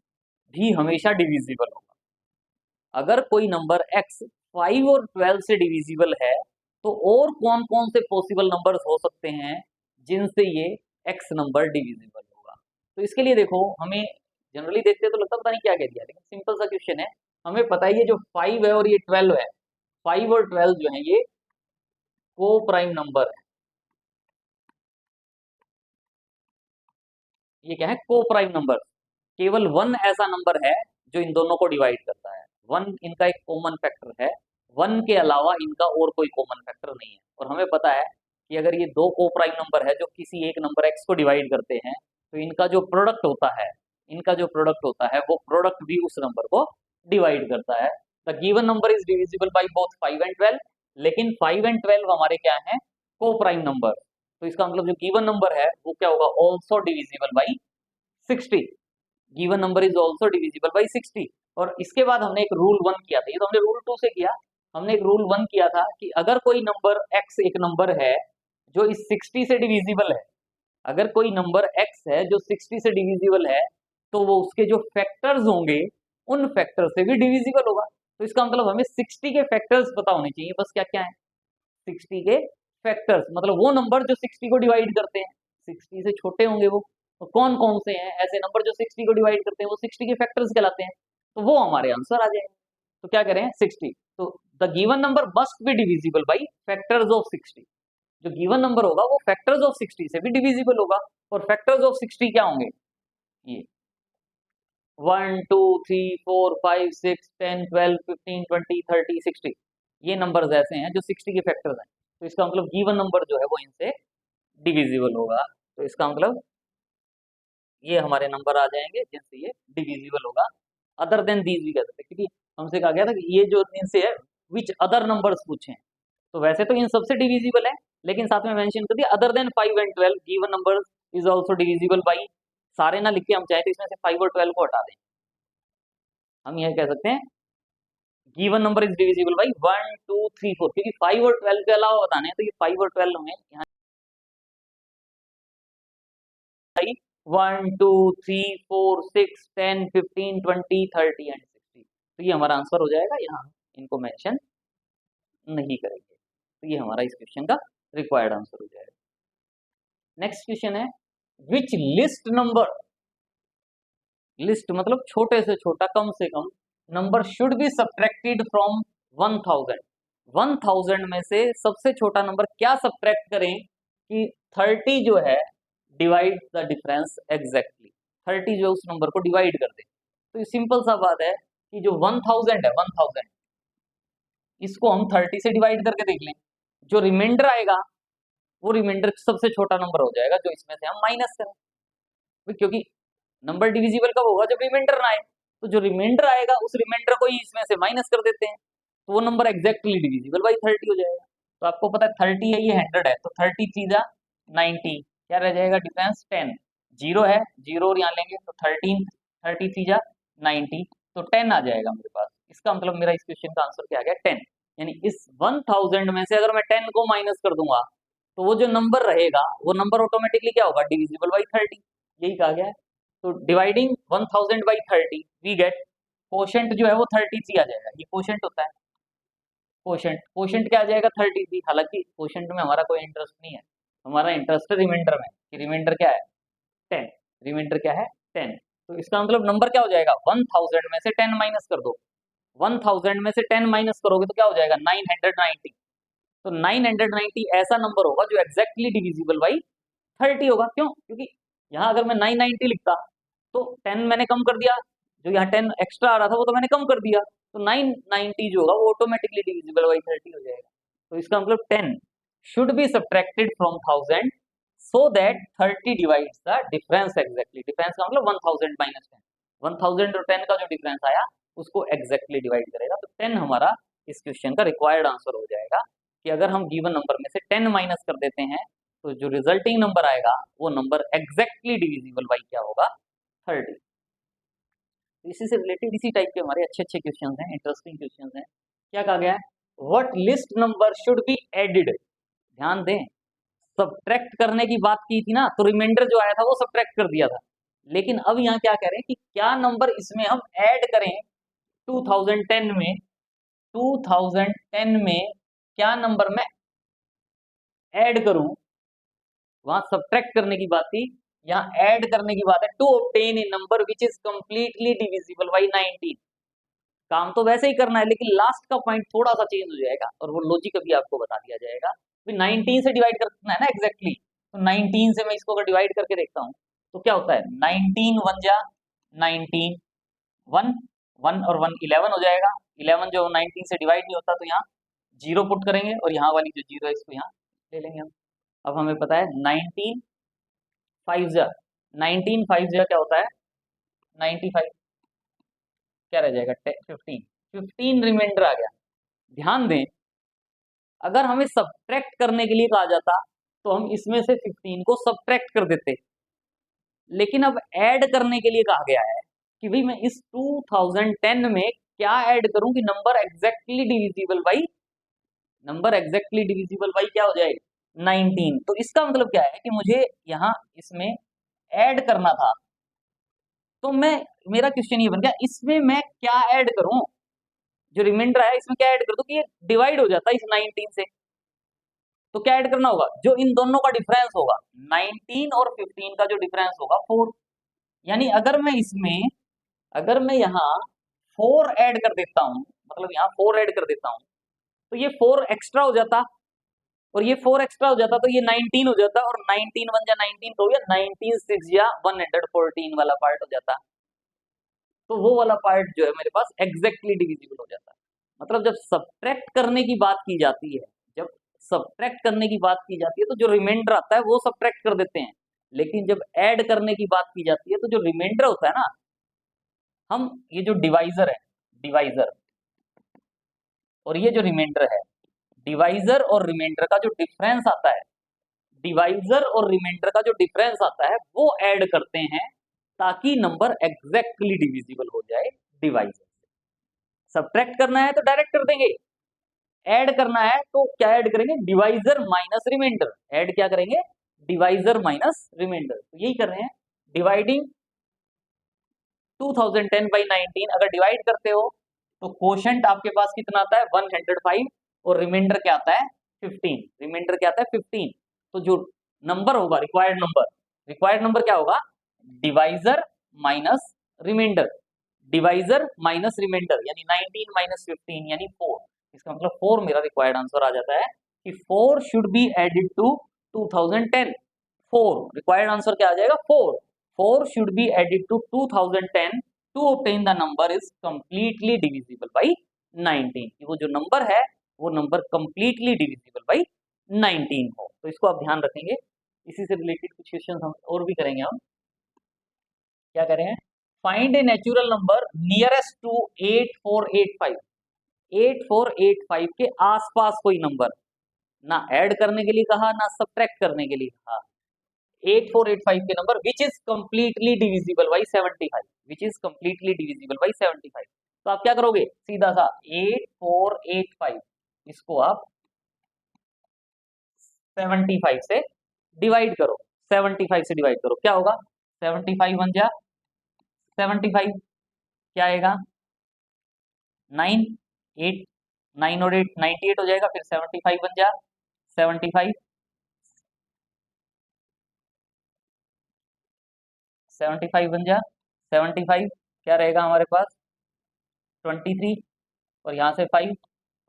भी हमेशा डिविजिबल होगा। अगर कोई नंबर x 5 और 12 से डिविजिबल है तो और कौन कौन से पॉसिबल नंबर्स हो सकते हैं जिनसे ये x नंबर डिविजिबल होगा। तो इसके लिए देखो, हमें जनरली देखते तो लगता पता नहीं क्या कह दिया, लेकिन सिंपल सा क्वेश्चन है। हमें पता है ये जो 5 है और ये 12 है, 5 और 12 जो है ये को प्राइम नंबर है। ये क्या है, को प्राइम नंबर। केवल 1 ऐसा नंबर है जो इन दोनों को डिवाइड करता है। 1 इनका एक कॉमन फैक्टर है, 1 के अलावा इनका और कोई कॉमन फैक्टर नहीं है। और हमें पता है कि अगर ये दो को प्राइम नंबर है जो किसी एक नंबर x को डिवाइड करते हैं तो इनका जो प्रोडक्ट होता है, इनका जो प्रोडक्ट होता है वो प्रोडक्ट भी उस नंबर को डिवाइड करता है। The given number is divisible by both 5 and 12, लेकिन 5 एंड 12 हमारे क्या है, को प्राइम नंबर। तो इसका मतलब जो गिवन नंबर है वो क्या होगा, also divisible by 60। Given number is also divisible by 60। और इसके बाद हमने एक रूल 1 किया था, ये तो हमने रूल 2 से किया। हमने एक रूल 1 किया था कि अगर कोई नंबर x एक नंबर है जो इस 60 से डिविजिबल है, अगर कोई नंबर x है जो 60 से डिविजिबल है तो वो उसके जो फैक्टर्स होंगे उन फैक्टर से भी डिविजिबल होगा। तो इसका मतलब हमें 60 के फैक्टर्स पता होने चाहिए, बस क्या क्या है 60 के फैक्टर्स, मतलब वो नंबर जो 60 को डिवाइड करते हैं, 60 से छोटे होंगे वो, तो कौन कौन से हैं ऐसे नंबर जो 60 को डिवाइड करते हैं, वो 60 के फैक्टर्स कहलाते हैं। तो वो हमारे आंसर आ जाएंगे। तो क्या करें, 60। तो the given number must be divisible by factors of 60। जो गिवन नंबर होगा वो फैक्टर्स ऑफ 60 से भी डिविजिबल होगा। और फैक्टर्स ऑफ 60 क्या होंगे, ये 1 2 3 4 5 6 10 12 15 20 30 60, ये नंबर्स ऐसे हैं जो 60 के फैक्टर्स हैं। तो इसका मतलब गिवन नंबर जो है वो इनसे डिविजिबल होगा। तो इसका मतलब ये हमारे नंबर आ जाएंगे जिनसे ये डिविजिबल होगा। अदर देन दीज भी कह सकते हैं, क्योंकि हमसे कहा गया था कि ये जो इनसे है विच अदर नंबर्स पूछे, तो वैसे तो इन सबसे डिविजिबल है, लेकिन साथ में मेंशन कर दिया other than 5 and 12 given number is also divisible by. सारे ना लिख के हम चाहे तो इसमें से 5 और 12 को हटा दें, हम यह कह सकते हैं given number is divisible by 1 2 3 4, क्योंकि 5 और 12 के अलावा बताने हैं तो ये 5 और 12 हमें यहाँ 1 2 3 4 6 10 15 20 30 एंड 60। तो ये हमारा आंसर हो जाएगा, यहाँ इनको मेंशन नहीं करेंगे। तो ये हमारा इस क्वेश्चन का रिक्वायर्ड आंसर हो जाएगा। नेक्स्ट क्वेश्चन है विच लिस्ट नंबर, लिस्ट मतलब छोटे से छोटा कम से कम number should be subtracted from 1000। 1000 में से सबसे छोटा नंबर क्या सब्ट्रैक्ट करें कि 30 जो है डिवाइड द डिफरेंस एग्जैक्टली, 30 जो उस नंबर को डिवाइड कर दे। तो ये सिंपल सा बात है कि जो 1000 है, 1000 इसको हम 30 से डिवाइड करके देख लें, जो रिमाइंडर आएगा वो रिमाइंडर सबसे छोटा नंबर हो जाएगा जो इसमें से हम माइनस करें, क्योंकि नंबर डिविजिबल कब होगा, जब रिमाइंडर ना आए। तो जो रिमाइंडर आएगा उस रिमाइंडर को ही इसमें से माइनस कर देते हैं, तो वो नंबर एग्जैक्टली डिविजिबल बाई 30 हो जाएगा। तो आपको पता है 30 है, ये 100 है, तो 30 चीजा 90, क्या रह जाएगा डिफरेंस 10, जीरो है, जीरो और यहाँ लेंगे तो 13, 30 चीजा 90, तो 10 आ जाएगा मेरे पास। इसका मतलब मेरा इस क्वेश्चन का आंसर क्या आ गया, 10। यानी इस 1000 में से अगर मैं 10 को माइनस कर दूंगा तो वो जो नंबर रहेगा वो नंबर ऑटोमेटिकली क्या होगा, डिविजिबल बाई 30, यही कहा गया है। तो dividing 1000 by 30 we get quotient जो है वो 30 आ जाएगा, ये कोशेंट होता है। कोशेंट, कोशेंट क्या आ जाएगा 30, हालांकि कोशेंट में हमारा कोई इंटरेस्ट नहीं है, हमारा इंटरेस्ट है रिमाइंडर में कि रिमाइंडर क्या है 10, रिमाइंडर क्या है 10। तो इसका मतलब नंबर क्या हो जाएगा 1000 में से 10 माइनस कर दो, 1000 में से 10 माइनस करोगे तो क्या हो जाएगा 990। तो 990 ऐसा नंबर होगा जो एग्जैक्टली डिविजिबल बाई 30 होगा। क्यों? क्योंकि यहाँ अगर मैं 990 लिखता तो 10 मैंने कम कर दिया, जो यहाँ 10 एक्स्ट्रा आ रहा था वो तो मैंने कम कर दिया, तो 990 जो होगा वो ऑटोमेटिकली डिविजिबल बाई 30 हो जाएगा। तो इसका मतलब 10 should be subtracted from 1000 so that 30 divides the difference exactly। Difference का मतलब 1000 माइनस 10, 1000 और 10 का जो डिफरेंस आया उसको एग्जैक्टली डिवाइड करेगा। तो 10 हमारा इस क्वेश्चन का रिक्वायर्ड आंसर हो जाएगा कि अगर हम गिवन नंबर में से 10 माइनस कर देते हैं तो जो रिजल्टिंग नंबर आएगा वो नंबर एग्जैक्टली डिविजिबल बाई क्या होगा 30। इसी से रिलेटेड इसी टाइप के हमारे अच्छे अच्छे क्वेश्चन हैं, इंटरेस्टिंग क्वेश्चन हैं। क्या कहा गया है, what least number should be added. ध्यान दें, सब्ट्रैक्ट करने की बात की थी ना, तो रिमाइंडर जो आया था वो सब्ट्रैक्ट कर दिया था, लेकिन अब यहाँ क्या कह रहे हैं कि क्या नंबर इसमें हम ऐड करें 2010 में, 2010 में क्या नंबर मैं ऐड करूं, वहां सब्ट्रैक्ट करने की बात थी, यहाँ ऐड करने की बात है। To obtain a number which is completely divisible by 19। काम तो वैसे ही करना है लेकिन लास्ट का पॉइंट थोड़ा सा चेंज हो जाएगा और वो लॉजिक अभी आपको बता दिया जाएगा। 19 से डिवाइड करना है ना एग्जैक्टली, तो 19 से मैं इसको अगर डिवाइड करके देखता हूँ तो क्या होता है 19 वन जा 19, 1 1 और 1 11 हो जाएगा। 11 जो 19 से डिवाइड नहीं होता तो यहाँ जीरो पुट करेंगे और यहाँ वाली जो जीरो है इसको यहाँ ले लेंगे हम। अब हमें पता है 19 5 जा 19 5 जा क्या होता है 95, क्या रह जाएगा 15, 15 रिमाइंडर आ गया। ध्यान दें, अगर हमें सब्ट्रैक्ट करने के लिए कहा जाता तो हम इसमें से 15 को सब्ट्रैक्ट कर देते, लेकिन अब ऐड करने के लिए कहा गया है कि भाई मैं इस 2010 में क्या ऐड करूं कि number exactly divisible by, number exactly divisible by क्या हो जाए 19। तो इसका मतलब क्या है कि मुझे यहाँ इसमें ऐड करना था, तो मैं, मेरा क्वेश्चन ये बन गया इसमें मैं क्या ऐड करूं, जो रिमाइंडर है इसमें क्या ऐड कर दूं कि ये डिवाइड हो जाता है इस 19 से। तो क्या ऐड करना होगा, जो इन दोनों का डिफरेंस होगा 19 और 15 का जो डिफरेंस होगा 4। यानी अगर मैं इसमें, अगर मैं यहाँ 4 ऐड कर देता हूँ, मतलब यहाँ 4 ऐड कर देता हूँ तो ये 4 एक्स्ट्रा हो जाता और ये 4 एक्स्ट्रा हो जाता तो ये 19 हो जाता और 19 1 जा 19 तो हो गया 19 6 या 114 वाला पार्ट हो जाता। तो वो वाला पार्ट जो है मेरे पास एग्जैक्टली डिविजिबल हो जाता है। मतलब जब सब्ट्रैक्ट करने की बात की जाती है, जब सब्ट्रैक्ट करने की बात की जाती है तो जो रिमाइंडर आता है वो सब्ट्रैक्ट कर देते हैं, लेकिन जब ऐड करने की बात की जाती है तो जो रिमाइंडर होता है ना, हम ये जो डिवाइजर है, डिवाइजर और ये जो रिमाइंडर है, डिवाइजर और रिमाइंडर का जो डिफरेंस आता है, डिवाइजर और रिमाइंडर का जो डिफरेंस आता है वो ऐड करते हैं ताकि नंबर एग्जैक्टली डिविजिबल हो जाए डिवाइजर। सब्ट्रैक्ट करना है तो डायरेक्ट कर देंगे, ऐड करना है तो क्या ऐड करेंगे डिवाइजर माइनस रिमाइंडर, ऐड क्या करेंगे डिवाइजर माइनस रिमाइंडर। तो यही कर रहे हैं, डिवाइडिंग 2010 बाई 19। अगर डिवाइड करते हो तो कोशेंट आपके पास कितना आता है 105 और रिमाइंडर क्या आता है 15, रिमाइंडर क्या आता है 15। तो जो नंबर होगा रिक्वायर्ड नंबर क्या होगा divisor minus remainder, divisor minus remainder यानी 19 माइनस 15 यानी 4। इसका मतलब 4 मेरा रिक्वायर्ड आंसर आ जाता है कि 4 should be added to 2010। 4 required answer क्या आ जाएगा 4, 4 should be added to 2010 to obtain the number is completely divisible by 19। वो जो नंबर है वो नंबर completely divisible by 19 हो। तो इसको आप ध्यान रखेंगे। इसी से रिलेटेड कुछ क्वेश्चन हम और भी करेंगे। हम क्या करें, find a natural number nearest to 8485। 8485 के आसपास कोई नंबर, ना ऐड करने के लिए कहा ना सब्ट्रैक्ट करने के लिए कहा। 8485 के number which is completely divisible by 75, which is completely divisible by 75। तो आप क्या करोगे सीधा सा 8485 इसको आप 75 से डिवाइड करो, 75 से डिवाइड करो क्या होगा 75 बन जा 75 क्या आएगा 9 8 9 और 8 98 हो जाएगा, फिर 75 बन जा 75 75 बन जा, 75 क्या रहेगा हमारे पास 23, और यहाँ से 5,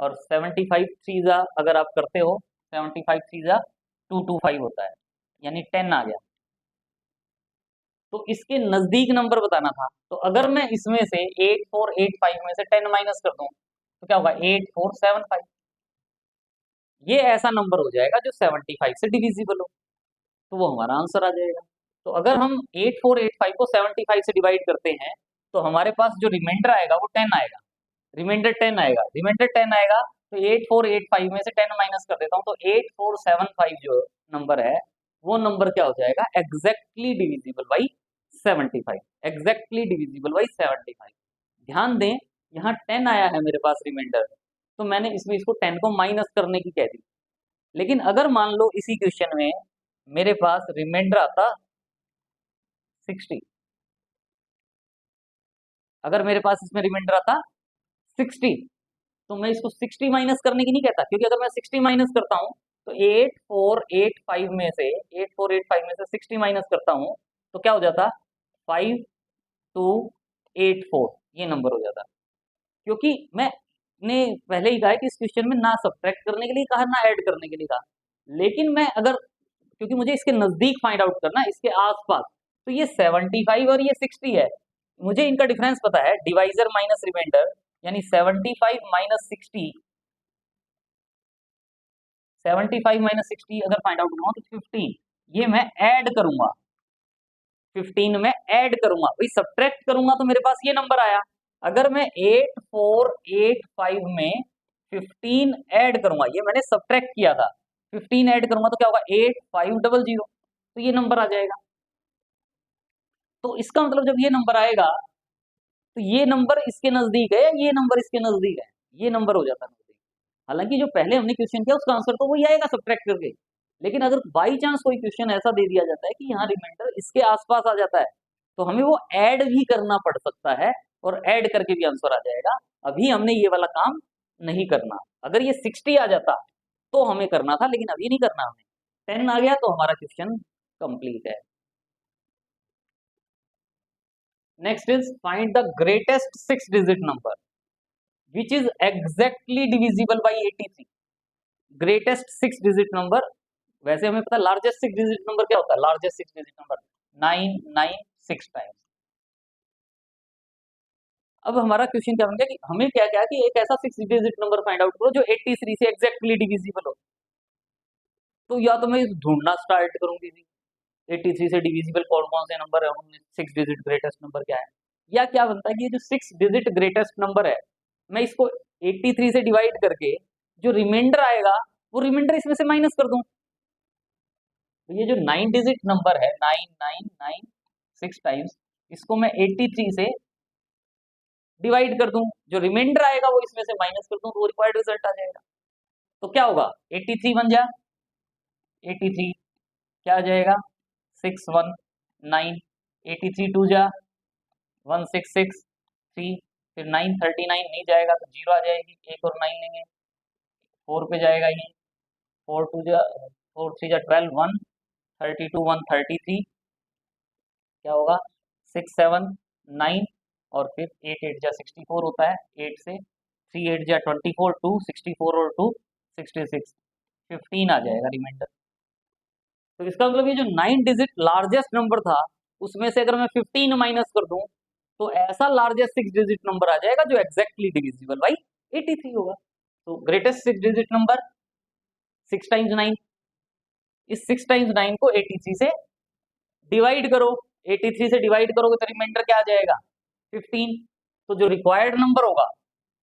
और 75 थ्री जा अगर आप करते हो 75 थ्री जा 225 होता है, यानी 10 आ गया। तो इसके नजदीक नंबर बताना था, तो अगर मैं इसमें से 8485 में से 10 माइनस कर दूं तो क्या होगा 8475। ये ऐसा नंबर हो जाएगा जो 75 से डिविजिबल हो, तो वो हमारा आंसर आ जाएगा। तो अगर हम 8485 को 75 से डिवाइड करते हैं तो हमारे पास जो रिमाइंडर आएगा वो 10 आएगा, रिमाइंडर 10 आएगा, रिमाइंडर 10 आएगा। तो 8485 में से 10 माइनस कर देता हूँ तो 8475 जो नंबर है वो नंबर क्या हो जाएगा exactly divisible by 75, exactly divisible by 75। ध्यान दें यहाँ 10 आया है मेरे पास रिमाइंडर, तो मैंने इसमें इसको 10 को माइनस करने की कह दी। लेकिन अगर मान लो इसी क्वेश्चन में मेरे पास रिमाइंडर आता 60, अगर मेरे पास इसमें रिमाइंडर आता 60 तो मैं इसको 60 माइनस करने की नहीं कहता, क्योंकि अगर मैं 60 माइनस करता हूं तो 8485 में से 8485 में से 60 माइनस करता हूं तो क्या हो जाता 5284, ये नंबर हो जाता। क्योंकि मैंने पहले ही कहा है कि इस क्वेश्चन में ना सब्ट्रैक्ट करने के लिए कहा ना ऐड करने के लिए कहा, लेकिन मैं अगर क्योंकि मुझे इसके नजदीक फाइंड आउट करना है, इसके आसपास, तो ये 75 और ये 60 है, मुझे इनका डिफरेंस पता है, डिवाइजर माइनस रिमाइंडर, यानी 75 माइनस 60, 75 माइनस 60 अगर फाइंड आउट करूंगा तो 15, ये मैं ऐड करूंगा, 15 में ऐड करूंगा, वही सब्ट्रैक्ट करूंगा तो मेरे पास ये नंबर आया। अगर मैं 8485 में 15 ऐड करूंगा, ये मैंने सब्ट्रैक्ट किया था, 15 ऐड करूंगा तो क्या होगा 8500, तो ये नंबर आ जाएगा। तो इसका मतलब जब ये नंबर आएगा तो ये नंबर इसके नजदीक है, ये नंबर इसके नजदीक है, ये नंबर हो जाता है नजदीक। हालांकि जो पहले हमने क्वेश्चन किया उसका आंसर तो वही आएगा सब्ट्रैक्ट करके, लेकिन अगर बाई चांस कोई क्वेश्चन ऐसा दे दिया जाता है कि यहाँ रिमाइंडर इसके आसपास आ जाता है तो हमें वो ऐड भी करना पड़ सकता है, और ऐड करके भी आंसर आ जाएगा। अभी हमने ये वाला काम नहीं करना, अगर ये 60 आ जाता तो हमें करना था, लेकिन अभी नहीं करना, हमें 10 आ गया तो हमारा क्वेश्चन कंप्लीट है। Next is find the greatest 6 digit number which is exactly divisible by 83। Greatest 6 digit number, वैसे हमें पता लार्जेस्ट 6 डिजिट नंबर क्या होता है, लार्जेस्ट 6 डिजिट नंबर 996 टाइम्स। अब हमारा क्वेश्चन क्या बन गया कि हमें क्या क्या कि एक ऐसा 6 डिजिट नंबर फाइंड आउट करो जो 83 से एग्जैक्टली डिविजिबल हो। तो या तो मैं ढूंढना स्टार्ट करूंगी 83 से डिविजिबल कौन कौन से नंबर है, उनमें 6 डिजिट ग्रेटेस्ट नंबर क्या है, या क्या बनता है कि ये जो 6 डिजिट ग्रेटेस्ट नंबर है मैं इसको 83 से डिवाइड करके जो रिमाइंडर आएगा वो रिमाइंडर इसमें से माइनस कर दूं। तो ये जो 9 डिजिट नंबर है 9996 टाइम्स, इसको मैं 83 से डिवाइड कर दूं, जो रिमाइंडर आएगा वो इसमें से माइनस कर दूं तो वो रिक्वायर्ड रिजल्ट आ जाएगा। तो क्या होगा 83 बन जा, 83 क्या आ जाएगा 619, 83 टू जा 1663, फिर 939 नहीं जाएगा तो 0 आ जाएगी, एक और 9 लेंगे 4 पे जाएगा ये, 4 टू जा 4 3 जा 12, 132 133, क्या होगा 679, और फिर 8 8 जा 64 होता है, 8 से 3 8 जा 24, 2 64 और 2 66, 15 आ जाएगा रिमाइंडर। तो इसका मतलब ये जो 9 डिजिट लार्जेस्ट नंबर था उसमें से अगर मैं 15 माइनस कर दूं तो ऐसा लार्जेस्ट 6 डिजिट नंबर आ जाएगा जो एग्जैक्टली डिविजिबल बाई 83 होगा। तो ग्रेटेस्ट 6 डिजिट नंबर 6 टाइम्स 9, इस 6 टाइम्स 9 को 83 से डिवाइड करो, 83 से डिवाइड करोगे तो रिमाइंडर क्या आ जाएगा 15। तो जो रिक्वायर्ड नंबर होगा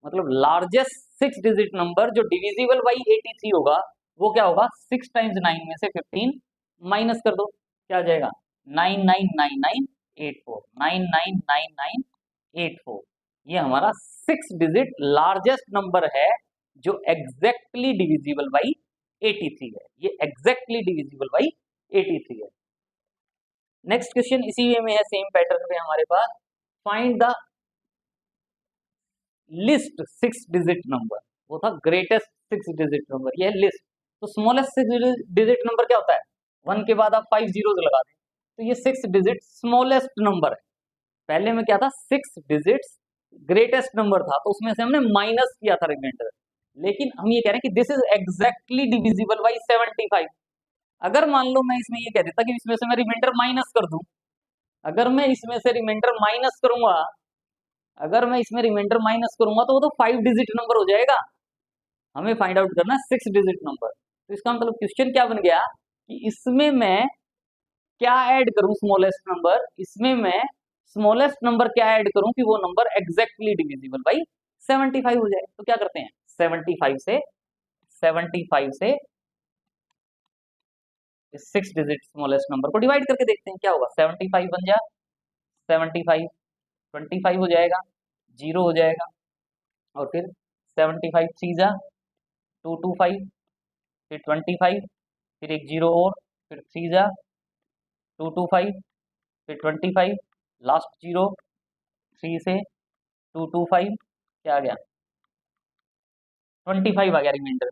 मतलब लार्जेस्ट 6 डिजिट नंबर जो डिविजिबल बाई 83 होगा वो क्या होगा 6 टाइम्स 9 में से 15 माइनस कर दो, क्या आ जाएगा 999984, 999984, ये हमारा 6 डिजिट लार्जेस्ट नंबर है जो एग्जैक्टली डिविजिबल बाई 83 है, ये एग्जैक्टली डिविजिबल बाई 83 है। नेक्स्ट क्वेश्चन इसी वे में है, सेम पैटर्न पे हमारे पास, find the least 6 digit number, वो था ग्रेटेस्ट 6 डिजिट नंबर, ये है लिस्ट। तो स्मॉलेस्ट 6 डिजिट नंबर क्या होता है, 1 के बाद आप 5 जीरोस लगा दें, तो ये 6 डिजिट स्मॉलेस्ट नंबर है। पहले में क्या था, 6 डिजिट्स ग्रेटेस्ट नंबर था, तो उसमें से हमने माइनस किया था रिमाइंडर। लेकिन हम ये कह रहे हैं कि this is exactly divisible by 75। अगर मान लो मैं इसमें ये कह देता कि इसमें से मैं रिमाइंडर माइनस कर दूं, अगर मैं इसमें से रिमाइंडर माइनस करूंगा, अगर मैं इसमें रिमाइंडर माइनस करूंगा तो वो तो 5 डिजिट नंबर हो जाएगा। हमें फाइंड आउट करना है 6 डिजिट नंबर। तो इसका मतलब क्वेश्चन क्या बन गया कि इसमें मैं क्या ऐड करूं, स्मॉलेस्ट नंबर, इसमें मैं स्मॉलेस्ट नंबर क्या ऐड करूं कि वो नंबर एग्जैक्टली डिविजिबल बाई 75 हो जाए। तो क्या करते हैं, 75 से 6 डिजिट स्मॉलेस्ट नंबर को डिवाइड करके देखते हैं क्या होगा। 75 बन जाए 75, 25 हो जाएगा, 0 हो जाएगा, और फिर 75 3 जा 225, फिर 25, फिर एक 0 और, फिर 3 जा 225, फिर 25, लास्ट 0, 3 से 225, क्या आ गया 25 आ गया रिमाइंडर।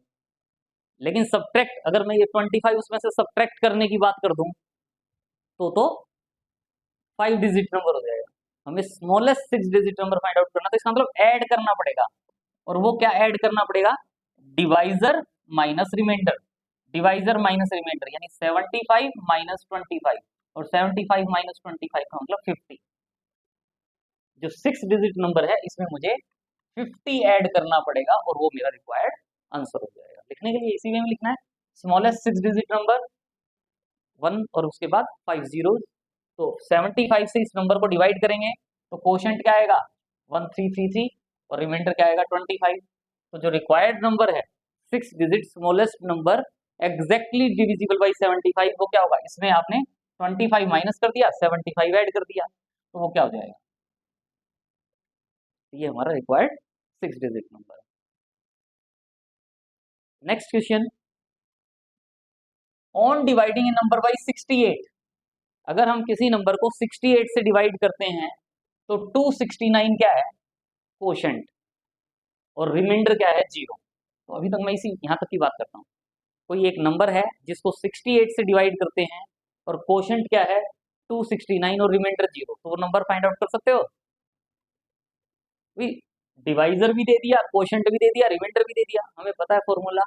लेकिन सब्ट्रैक्ट, अगर मैं ये 25 उसमें से सब्ट्रैक्ट करने की बात कर दूं तो 5 डिजिट नंबर हो जाएगा। हमें smallest 6 digit number find out करना, तो इसका मतलब ऐड करना पड़ेगा। और वो क्या ऐड करना पड़ेगा, divisor minus remainder, divisor minus remainder, यानी 75 माइनस 25, और 75 माइनस 25 का मतलब 50। जो 6 डिजिट नंबर है इसमें मुझे 50 ऐड करना पड़ेगा और वो मेरा रिक्वायर्ड आंसर हो जाएगा। लिखने के लिए इसी वे में लिखना है, स्मॉलेस्ट 6 डिजिट नंबर 1 और उसके बाद 5 जीरो। तो 75 से इस नंबर को डिवाइड करेंगे तो कोशेंट क्या आएगा 1333 और रिमाइंडर क्या आएगा 25। तो जो रिक्वायर्ड नंबर है 6 digit smallest number exactly divisible by 75, वो क्या होगा, इसमें आपने 25 माइनस कर दिया, 75 ऐड कर दिया, तो वो क्या हो जाएगा, ये हमारा रिक्वायर्ड 6 डिजिट नंबर है। Next question, on dividing A number by 68, अगर हम किसी नंबर को 68 से डिवाइड करते हैं तो 269 क्या है कोशेंट, और रिमाइंडर क्या है 0। तो अभी तक मैं इसी यहाँ तक की बात करता हूँ। कोई एक नंबर है जिसको 68 से डिवाइड करते हैं और कोशेंट क्या है 269 और रिमाइंडर 0, तो वो नंबर फाइंड आउट कर सकते हो। डिवाइजर भी दे दिया, कोशेंट भी दे दिया, रिमाइंडर भी दे दिया, हमें पता है formula,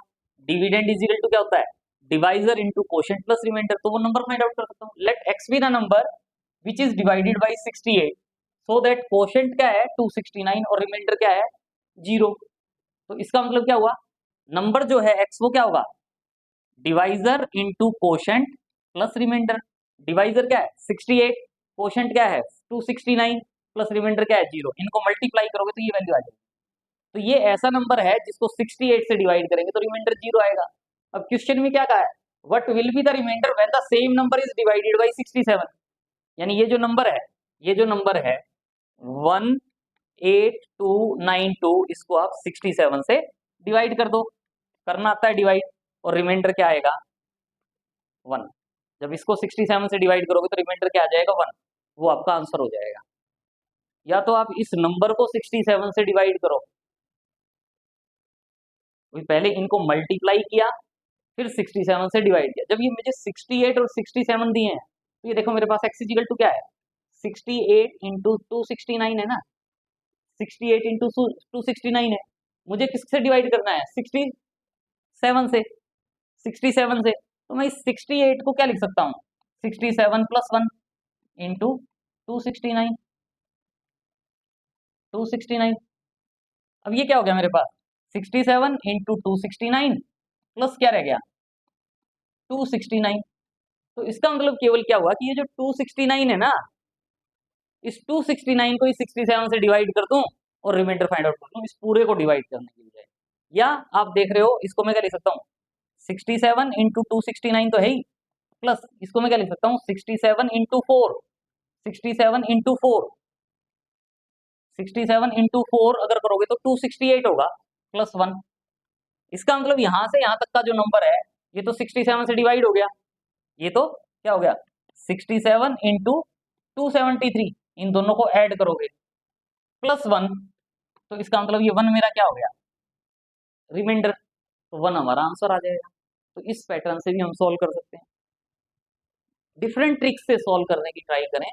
dividend is equal to क्या होता है, divisor into quotient plus remainder, तो वो नंबर फाइंड आउट कर सकता हूँ। Let x be the number which is divided by 68 so that quotient क्या है 269 और रिमाइंडर क्या है 0। तो इसका मतलब क्या हुआ, नंबर जो है एक्स वो क्या होगा, divisor into quotient plus remainder. Divisor क्या है 68, कोशेंट क्या है 269 प्लस रिमाइंडर क्या है 0, इनको मल्टीप्लाई करोगे तो ये वैल्यू आ जाएगी। तो ये ऐसा नंबर है जिसको 68 से डिवाइड करेंगे तो रिमाइंडर 0 आएगा। अब क्वेश्चन में क्या कहा है, what will be the remainder when the same number is divided by 67, यानी ये जो नंबर है, ये जो नंबर है 18292, इसको आप 67 से डिवाइड कर दो, करना आता है डिवाइड, और रिमाइंडर क्या आएगा 1। जब इसको 67 से डिवाइड करोगे तो रिमाइंडर क्या आ जाएगा 1, वो आपका आंसर हो जाएगा। या तो आप इस नंबर को 67 से डिवाइड करो, पहले इनको मल्टीप्लाई किया फिर 67 से डिवाइड किया। जब ये मुझे 68 और 67 दिए हैं तो ये देखो मेरे पास x इक्वल टू क्या है 68 इंटू 269 है ना, 68 इंटू 269 है, मुझे किससे डिवाइड करना है 67 से, 67 से। तो मैं इस 68 को क्या लिख सकता हूँ 67 प्लस 1 इंटू 269, 269। अब ये क्या हो गया मेरे पास 67 इंटू 269 प्लस क्या रह गया 269। तो इसका मतलब केवल क्या हुआ कि ये जो 269 है ना, इस 269 को इस 67 से डिवाइड कर दूं और रिमाइंडर फाइंड आउट कर दूं, इस पूरे को डिवाइड करने के लिए। या आप देख रहे हो इसको मैं क्या लिख सकता हूँ 67 इंटू 269 तो है ही, प्लस इसको मैं क्या लिख सकता हूँ 67 इंटू 4, 67 इंटू 4, 67 इंटू 4 अगर करोगे तो 268 होगा प्लस 1। इसका मतलब यहां से यहां तक का जो नंबर है ये तो 67 से डिवाइड हो गया, ये तो क्या हो गया 67 इंटू 273, इन दोनों को ऐड करोगे प्लस 1, तो इसका मतलब ये 1 मेरा क्या हो गया रिमाइंडर, तो 1 हमारा आंसर आ जाएगा। तो इस पैटर्न से भी हम सॉल्व कर सकते हैं। डिफरेंट ट्रिक्स से सॉल्व करने की ट्राई करें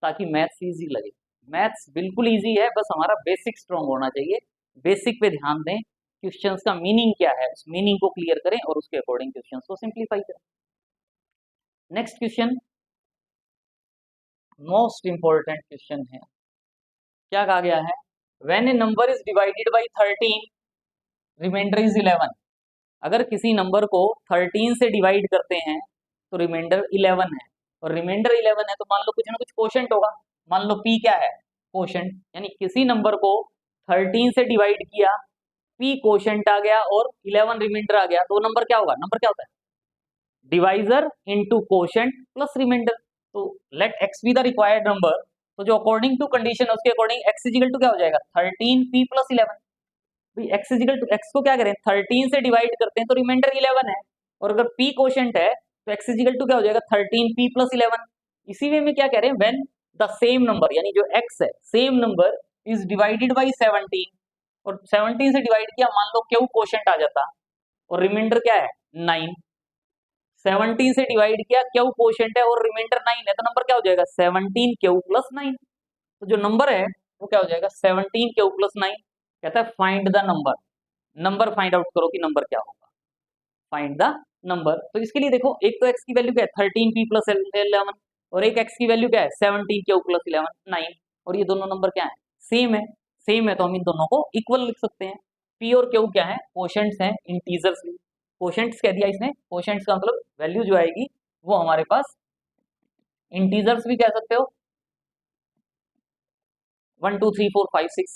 ताकि मैथ्स इजी लगे। मैथ्स बिल्कुल इजी है, बस हमारा बेसिक स्ट्रांग होना चाहिए। बेसिक पे ध्यान दें, क्वेश्चंस का मीनिंग क्या है उस मीनिंग को क्लियर करें और उसके अकॉर्डिंग क्वेश्चंस को सिंप्लीफाई करें। Next question most important question है। क्या कहा गया है? When a number is divided by 13 remainder is 11। अगर किसी नंबर को 13 से डिवाइड करते हैं तो रिमाइंडर 11 है, और रिमाइंडर 11 है तो मान लो कुछ ना कुछ कोशेंट होगा। मान लो p क्या है? कोशेंट। यानी किसी नंबर को 13 से डिवाइड किया, p कोशेंट आ गया और 11 रिमाइंडर आ गया, तो नंबर क्या होगा? नंबर क्या होता है? Divisor into quotient plus remainder. तो let x be the required number. तो जो अकॉर्डिंग टू कंडीशन है उसके according x is equal to क्या हो जाएगा? 13p plus 11। x is equal to x को क्या करें? 13 से डिवाइड करते हैं तो रिमाइंडर 11 है, और अगर p कोशेंट है तो x इज इक्वल टू क्या हो जाएगा? 13p plus 11। इसी वे में क्या कह रहे हैं? व्हेन द सेम नंबर, यानी जो x है same number is divided by 17, और 17 से डिवाइड किया, मान लो क्यू कोशेंट आ जाता और रिमाइंडर क्या है? 9। 17 से डिवाइड किया, क्यू कोशेंट है और रिमाइंडर 9 है, तो नंबर क्या हो जाएगा? 17 क्यू प्लस 9। तो जो नंबर है वो क्या हो जाएगा? 17 क्यू प्लस 9। कहता है find the number. Number find out करो कि नंबर क्या होगा। Find the number. तो इसके लिए देखो, एक तो x की वैल्यू क्या है? 13p प्लस 11, और एक x की वैल्यू क्या है? 17 क्यू प्लस 11 9। और ये दोनों नंबर क्या है? सेम है। सेम है तो हम इन दोनों को इक्वल लिख सकते हैं। p और q क्या है? कोशेंट्स हैं, इंटीजर्स भी। कोशेंट्स कह दिया इसने। कोशेंट्स का मतलब वैल्यू जो आएगी वो हमारे पास इंटीजर्स भी कह सकते हो, 1 2 3 4 5 6,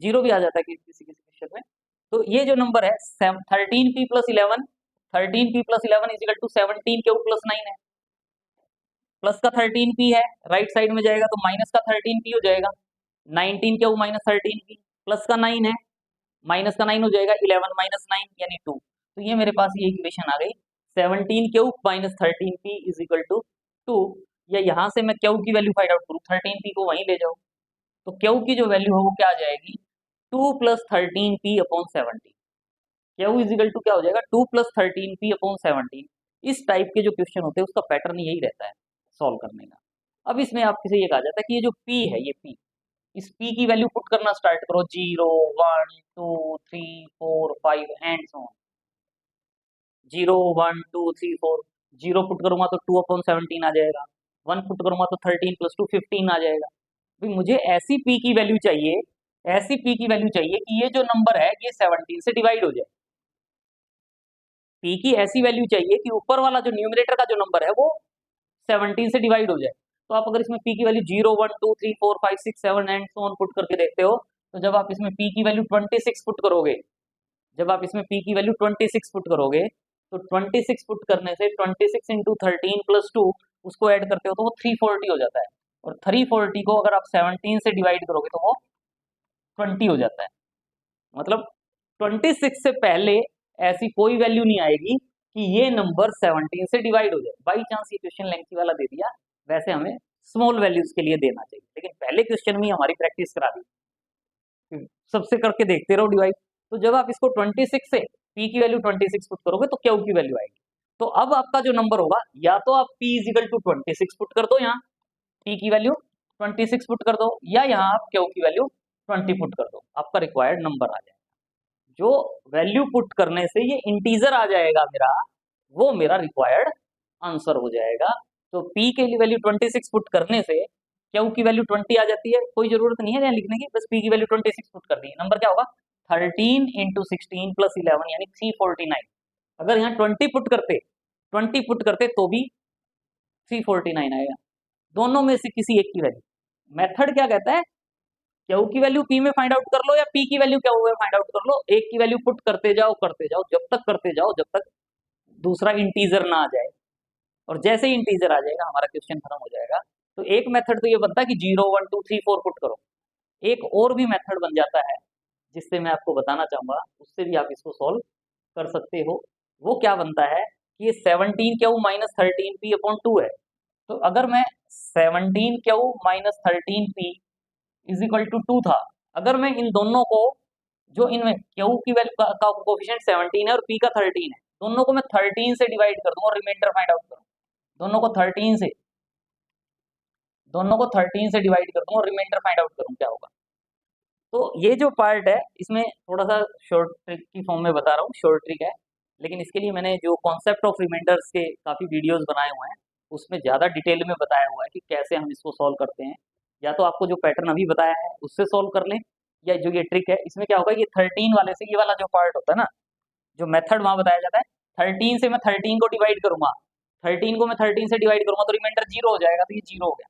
जीरो भी आ जाता है किसी किसी क्वेश्चन में। तो ये जो नंबर है 13p plus 11, 13p plus 11 is equal to 17 q plus 9 है। प्लस का 13p है, राइट साइड में जाएगा तो माइनस का 13p हो जाएगा। 19 क्यू माइनस 13p, प्लस का 9 है, माइनस का 9 हो जाएगा 11 माइनस 9 यानी 2। तो ये मेरे पास ये इक्वेशन आ गई, 17 q minus 13p is equal to 2। या यहाँ से मैं क्यू की वैल्यू फाइंड आउट करूँ, 13p को वहीं ले जाओ, तो क्यू की जो वैल्यू है वो क्या आ जाएगी? 2 plus 13p upon 17। Q is equal to क्या हो जाएगा? 2 प्लस 13p अपॉन 17। इस टाइप के जो क्वेश्चन होते हैं उसका पैटर्न यही रहता है सॉल्व करने का। अब इसमें आपसे ये कहा जाता है कि ये जो p है, ये p, इस p की वैल्यू पुट करना स्टार्ट करो, 0 1 2 3 4 5 एंड सो ऑन। 0 1 2 3 4, 0 पुट करूंगा तो 2 अपॉन 17 आ जाएगा, 1 पुट करूंगा तो 13 प्लस 2 15 आ जाएगा। भाई मुझे ऐसी p की वैल्यू चाहिए, ऐसी p की वैल्यू चाहिए कि ये जो नंबर है ये 17 से डिवाइड हो जाए। p की ऐसी वैल्यू चाहिए कि ऊपर वाला जो न्यूमरेटर का जो नंबर है वो 17 से डिवाइड हो जाए। तो आप अगर इसमें p की value 0 1 2 3 4 5 6 7 and so on put करके देखते हो, तो जब आप इसमें p की वैल्यू 26 पुट करोगे, जब आप इसमें p की वैल्यू 26 पुट करोगे, तो 26 पुट करने से 26 इंटू 13 प्लस 2 उसको ऐड करते हो तो वो 340 हो जाता है, और 340 को अगर आप 17 से डिवाइड करोगे तो वो 20 हो जाता है। मतलब 26 से पहले ऐसी कोई वैल्यू नहीं आएगी कि ये नंबर 17 से डिवाइड हो जाए। बाई चांस ये क्वेश्चन लेंथी वाला दे दिया, वैसे हमें स्मॉल वैल्यूज के लिए देना चाहिए, लेकिन पहले क्वेश्चन में हमारी प्रैक्टिस करा दी, सबसे करके देखते रहो डिवाइड। तो जब आप इसको 26 से p की वैल्यू 26 पुट करोगे तो q की वैल्यू आएगी। तो अब आपका जो नंबर होगा, या तो आप p is equal to 26 put कर दो, यहाँ p की वैल्यू 26 पुट कर दो, या यहाँ आप q की वैल्यू 20 पुट कर दो, आपका रिक्वायर्ड नंबर आ जाएगा। जो वैल्यू पुट करने से ये इंटीजर आ जाएगा मेरा, वो मेरा रिक्वायर्ड आंसर हो जाएगा। तो p के लिए वैल्यू 26 पुट करने से q की वैल्यू 20 आ जाती है, कोई जरूरत नहीं है यहाँ लिखने की, बस p की वैल्यू 26 पुट कर दी, नंबर क्या होगा? 13 इंटू 16 प्लस 11 यानी 349। अगर यहाँ 20 पुट करते तो भी 349 आएगा, दोनों में से किसी एक की वैल्यू। मेथड क्या कहता है? क्यू की वैल्यू p में फाइंड आउट कर लो या p की वैल्यू क्यू में फाइंड आउट कर लो, एक की वैल्यू पुट करते जाओ जब तक करते जाओ जब तक दूसरा इंटीजर ना आ जाए, और जैसे ही इंटीजर आ जाएगा हमारा क्वेश्चन खत्म हो जाएगा। तो एक मेथड तो ये बनता है कि 0 1 2 3 4 पुट करो। एक और भी मेथड बन जाता है जिससे मैं आपको बताना चाहूंगा, उससे भी आप इसको सॉल्व कर सकते हो। वो क्या बनता है कि ये 17 क्यू माइनस 13p अपॉन 2 है। तो अगर मैं 17 q minus 13p is equal to 2 था, अगर मैं इन दोनों को, जो इनमें क्यू की वैल्यू का कोफिशिएंट 17 है और p का 13 है, दोनों को मैं 13 से डिवाइड कर दूं और रिमाइंडर फाइंड आउट करूं, दोनों को 13 से डिवाइड कर दूं और रिमाइंडर फाइंड आउट करूं क्या होगा। तो ये जो पार्ट है इसमें थोड़ा सा शॉर्ट ट्रिक की फॉर्म में बता रहा हूँ, शॉर्ट ट्रिक है, लेकिन इसके लिए मैंने जो कॉन्सेप्ट ऑफ रिमाइंडर्स के काफ़ी वीडियोस बनाए हुए हैं उसमें ज़्यादा डिटेल में बताया हुआ है कि कैसे हम इसको सॉल्व करते हैं। या तो आपको जो पैटर्न अभी बताया है उससे सॉल्व कर लें, या जो ये ट्रिक है इसमें क्या होगा, ये 13 वाले से ये वाला जो पार्ट होता है ना, जो मेथड वहाँ बताया जाता है, 13 से मैं 13 को डिवाइड करूंगा, 13 को मैं 13 से डिवाइड करूंगा तो रिमाइंडर 0 हो जाएगा, तो ये 0 हो गया।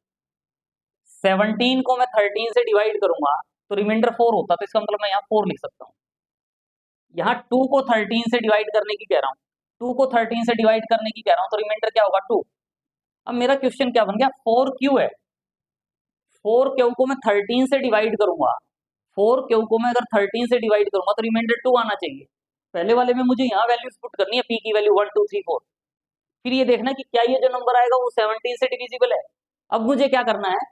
17 को मैं 13 से डिवाइड करूंगा तो रिमाइंडर 4 होता, तो इसका मतलब मैं यहाँ 4 लिख सकता हूँ। यहाँ 2 को 13 से डिवाइड करने की कह रहा हूँ, 2 को 13 से डिवाइड करने की कह रहा हूँ तो रिमाइंडर क्या होगा 2। अब मेरा क्वेश्चन क्या बन गया, 4 क्यू है, 4 क्यू को मैं 13 से डिवाइड करूंगा, 4 क्यू को मैं अगर 13 से डिवाइड करूंगा तो रिमाइंडर 2 आना चाहिए। पहले वाले में मुझे यहाँ वैल्यूज पुट करनी है, पी की वैल्यू 1 2 3 4, फिर ये देखना कि क्या ये जो नंबर आएगा वो 17 से डिविजिबल है। अब मुझे क्या करना है,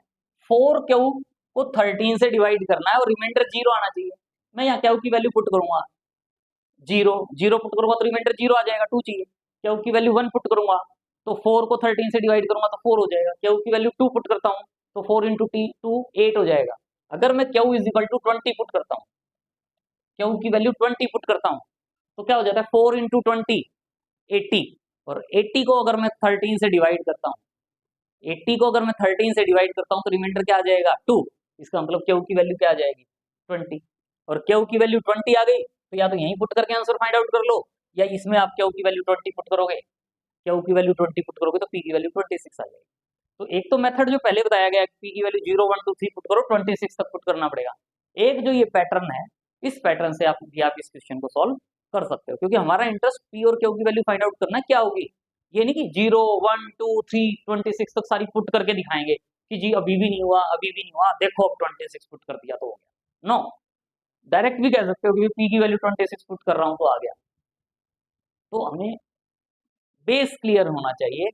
4 क्यू को 13 से डिवाइड करना है और रिमाइंडर 0 आना चाहिए। मैं यहाँ क्यू की वैल्यू पुट करूंगा 0, 0 पुट करूंगा तो रिमाइंडर 0 आ जाएगा, 2 चाहिए। क्यू की वैल्यू 1 पुट करूंगा तो 4 को 13 से डिवाइड करूंगा तो 4 हो जाएगा। क्यू की वैल्यू 2 पुट करता हूँ तो 4 इंटू टी 2 8 हो जाएगा। अगर मैं q is equal to 20 put करता हूँ, क्यू की वैल्यू 20 पुट करता हूँ तो क्या हो जाता है, 4 इंटू 20 80, और 80 को अगर मैं 13 से डिवाइड करता हूँ, 80 को अगर मैं 13 से डिवाइड करता हूँ तो रिमाइंडर क्या आ जाएगा 2। इसका मतलब क्यू की वैल्यू क्या आ जाएगी 20, और क्यू की वैल्यू 20 आ गई तो या तो यहीं पुट करके आंसर फाइंड आउट कर लो, या इसमें आप क्यू की वैल्यू 20 पुट करोगे, क्यू की वैल्यू 20 पुट करोगे तो पी की वैल्यू 26 आ जाएगी। तो एक तो मेथड जो पहले बताया गया पी की वैल्यू 0 1 2 3 पुट करो, 26 तक पुट करना पड़ेगा। एक जो ये पैटर्न है, इस पैटर्न से आप भी आप इस क्वेश्चन को सॉल्व कर सकते हो, क्योंकि हमारा इंटरेस्ट पी और क्यू की वैल्यू फाइंड आउट करना क्या होगी। ये नहीं कि 0 1 2 3 26 तक सारी पुट करके दिखाएंगे कि जी अभी भी नहीं हुआ, अभी भी नहीं हुआ, देखो अब 26 पुट कर दिया तो हो गया। नो, डायरेक्ट भी कह सकते हो कि पी की वैल्यू 26 पुट कर रहा हूं तो आ गया। तो हमें बेस क्लियर होना चाहिए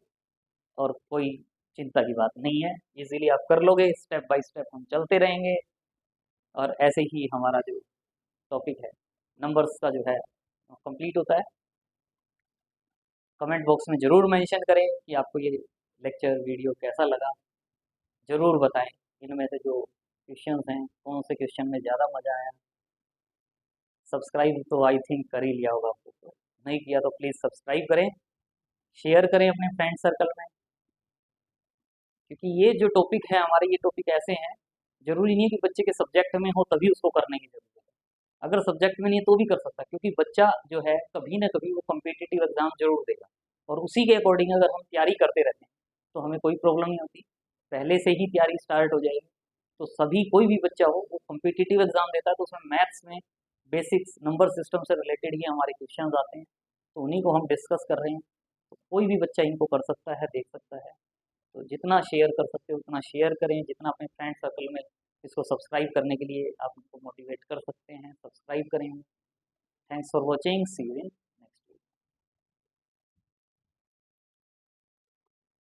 और कोई चिंता की बात नहीं है, इजीली आप कर लोगे, स्टेप बाय स्टेप हम चलते रहेंगे। और ऐसे ही हमारा जो टॉपिक है नंबर्स का जो है कंप्लीट होता है। कमेंट बॉक्स में ज़रूर मेंशन करें कि आपको ये लेक्चर वीडियो कैसा लगा, ज़रूर बताएं। इनमें से जो क्वेश्चंस हैं कौन से क्वेश्चन में ज़्यादा मज़ा आया। सब्सक्राइब तो आई थिंक कर ही लिया होगा आपको, तो नहीं किया तो प्लीज़ सब्सक्राइब करें, शेयर करें अपने फ्रेंड सर्कल में, क्योंकि ये जो टॉपिक है हमारे, ये टॉपिक ऐसे हैं, जरूरी नहीं है कि बच्चे के सब्जेक्ट में हो तभी उसको करने की जरूरत है। अगर सब्जेक्ट में नहीं है तो भी कर सकता है, क्योंकि बच्चा जो है कभी ना कभी वो कम्पिटिटिव एग्जाम जरूर देगा, और उसी के अकॉर्डिंग अगर हम तैयारी करते रहते हैं तो हमें कोई प्रॉब्लम नहीं होती, पहले से ही तैयारी स्टार्ट हो जाएगी। तो सभी कोई भी बच्चा हो वो कम्पिटिटिव एग्जाम देता है तो उसमें मैथ्स में बेसिक्स नंबर सिस्टम से रिलेटेड ही हमारे क्वेश्चन आते हैं, तो उन्हीं को हम डिस्कस कर रहे हैं। तो कोई भी बच्चा इनको कर सकता है, देख सकता है। तो जितना शेयर कर सकते हो उतना शेयर करें, जितना अपने फ्रेंड सर्कल में इसको सब्सक्राइब करने के लिए आप उनको मोटिवेट कर सकते हैं, सब्सक्राइब करें। Thanks for watching, see you.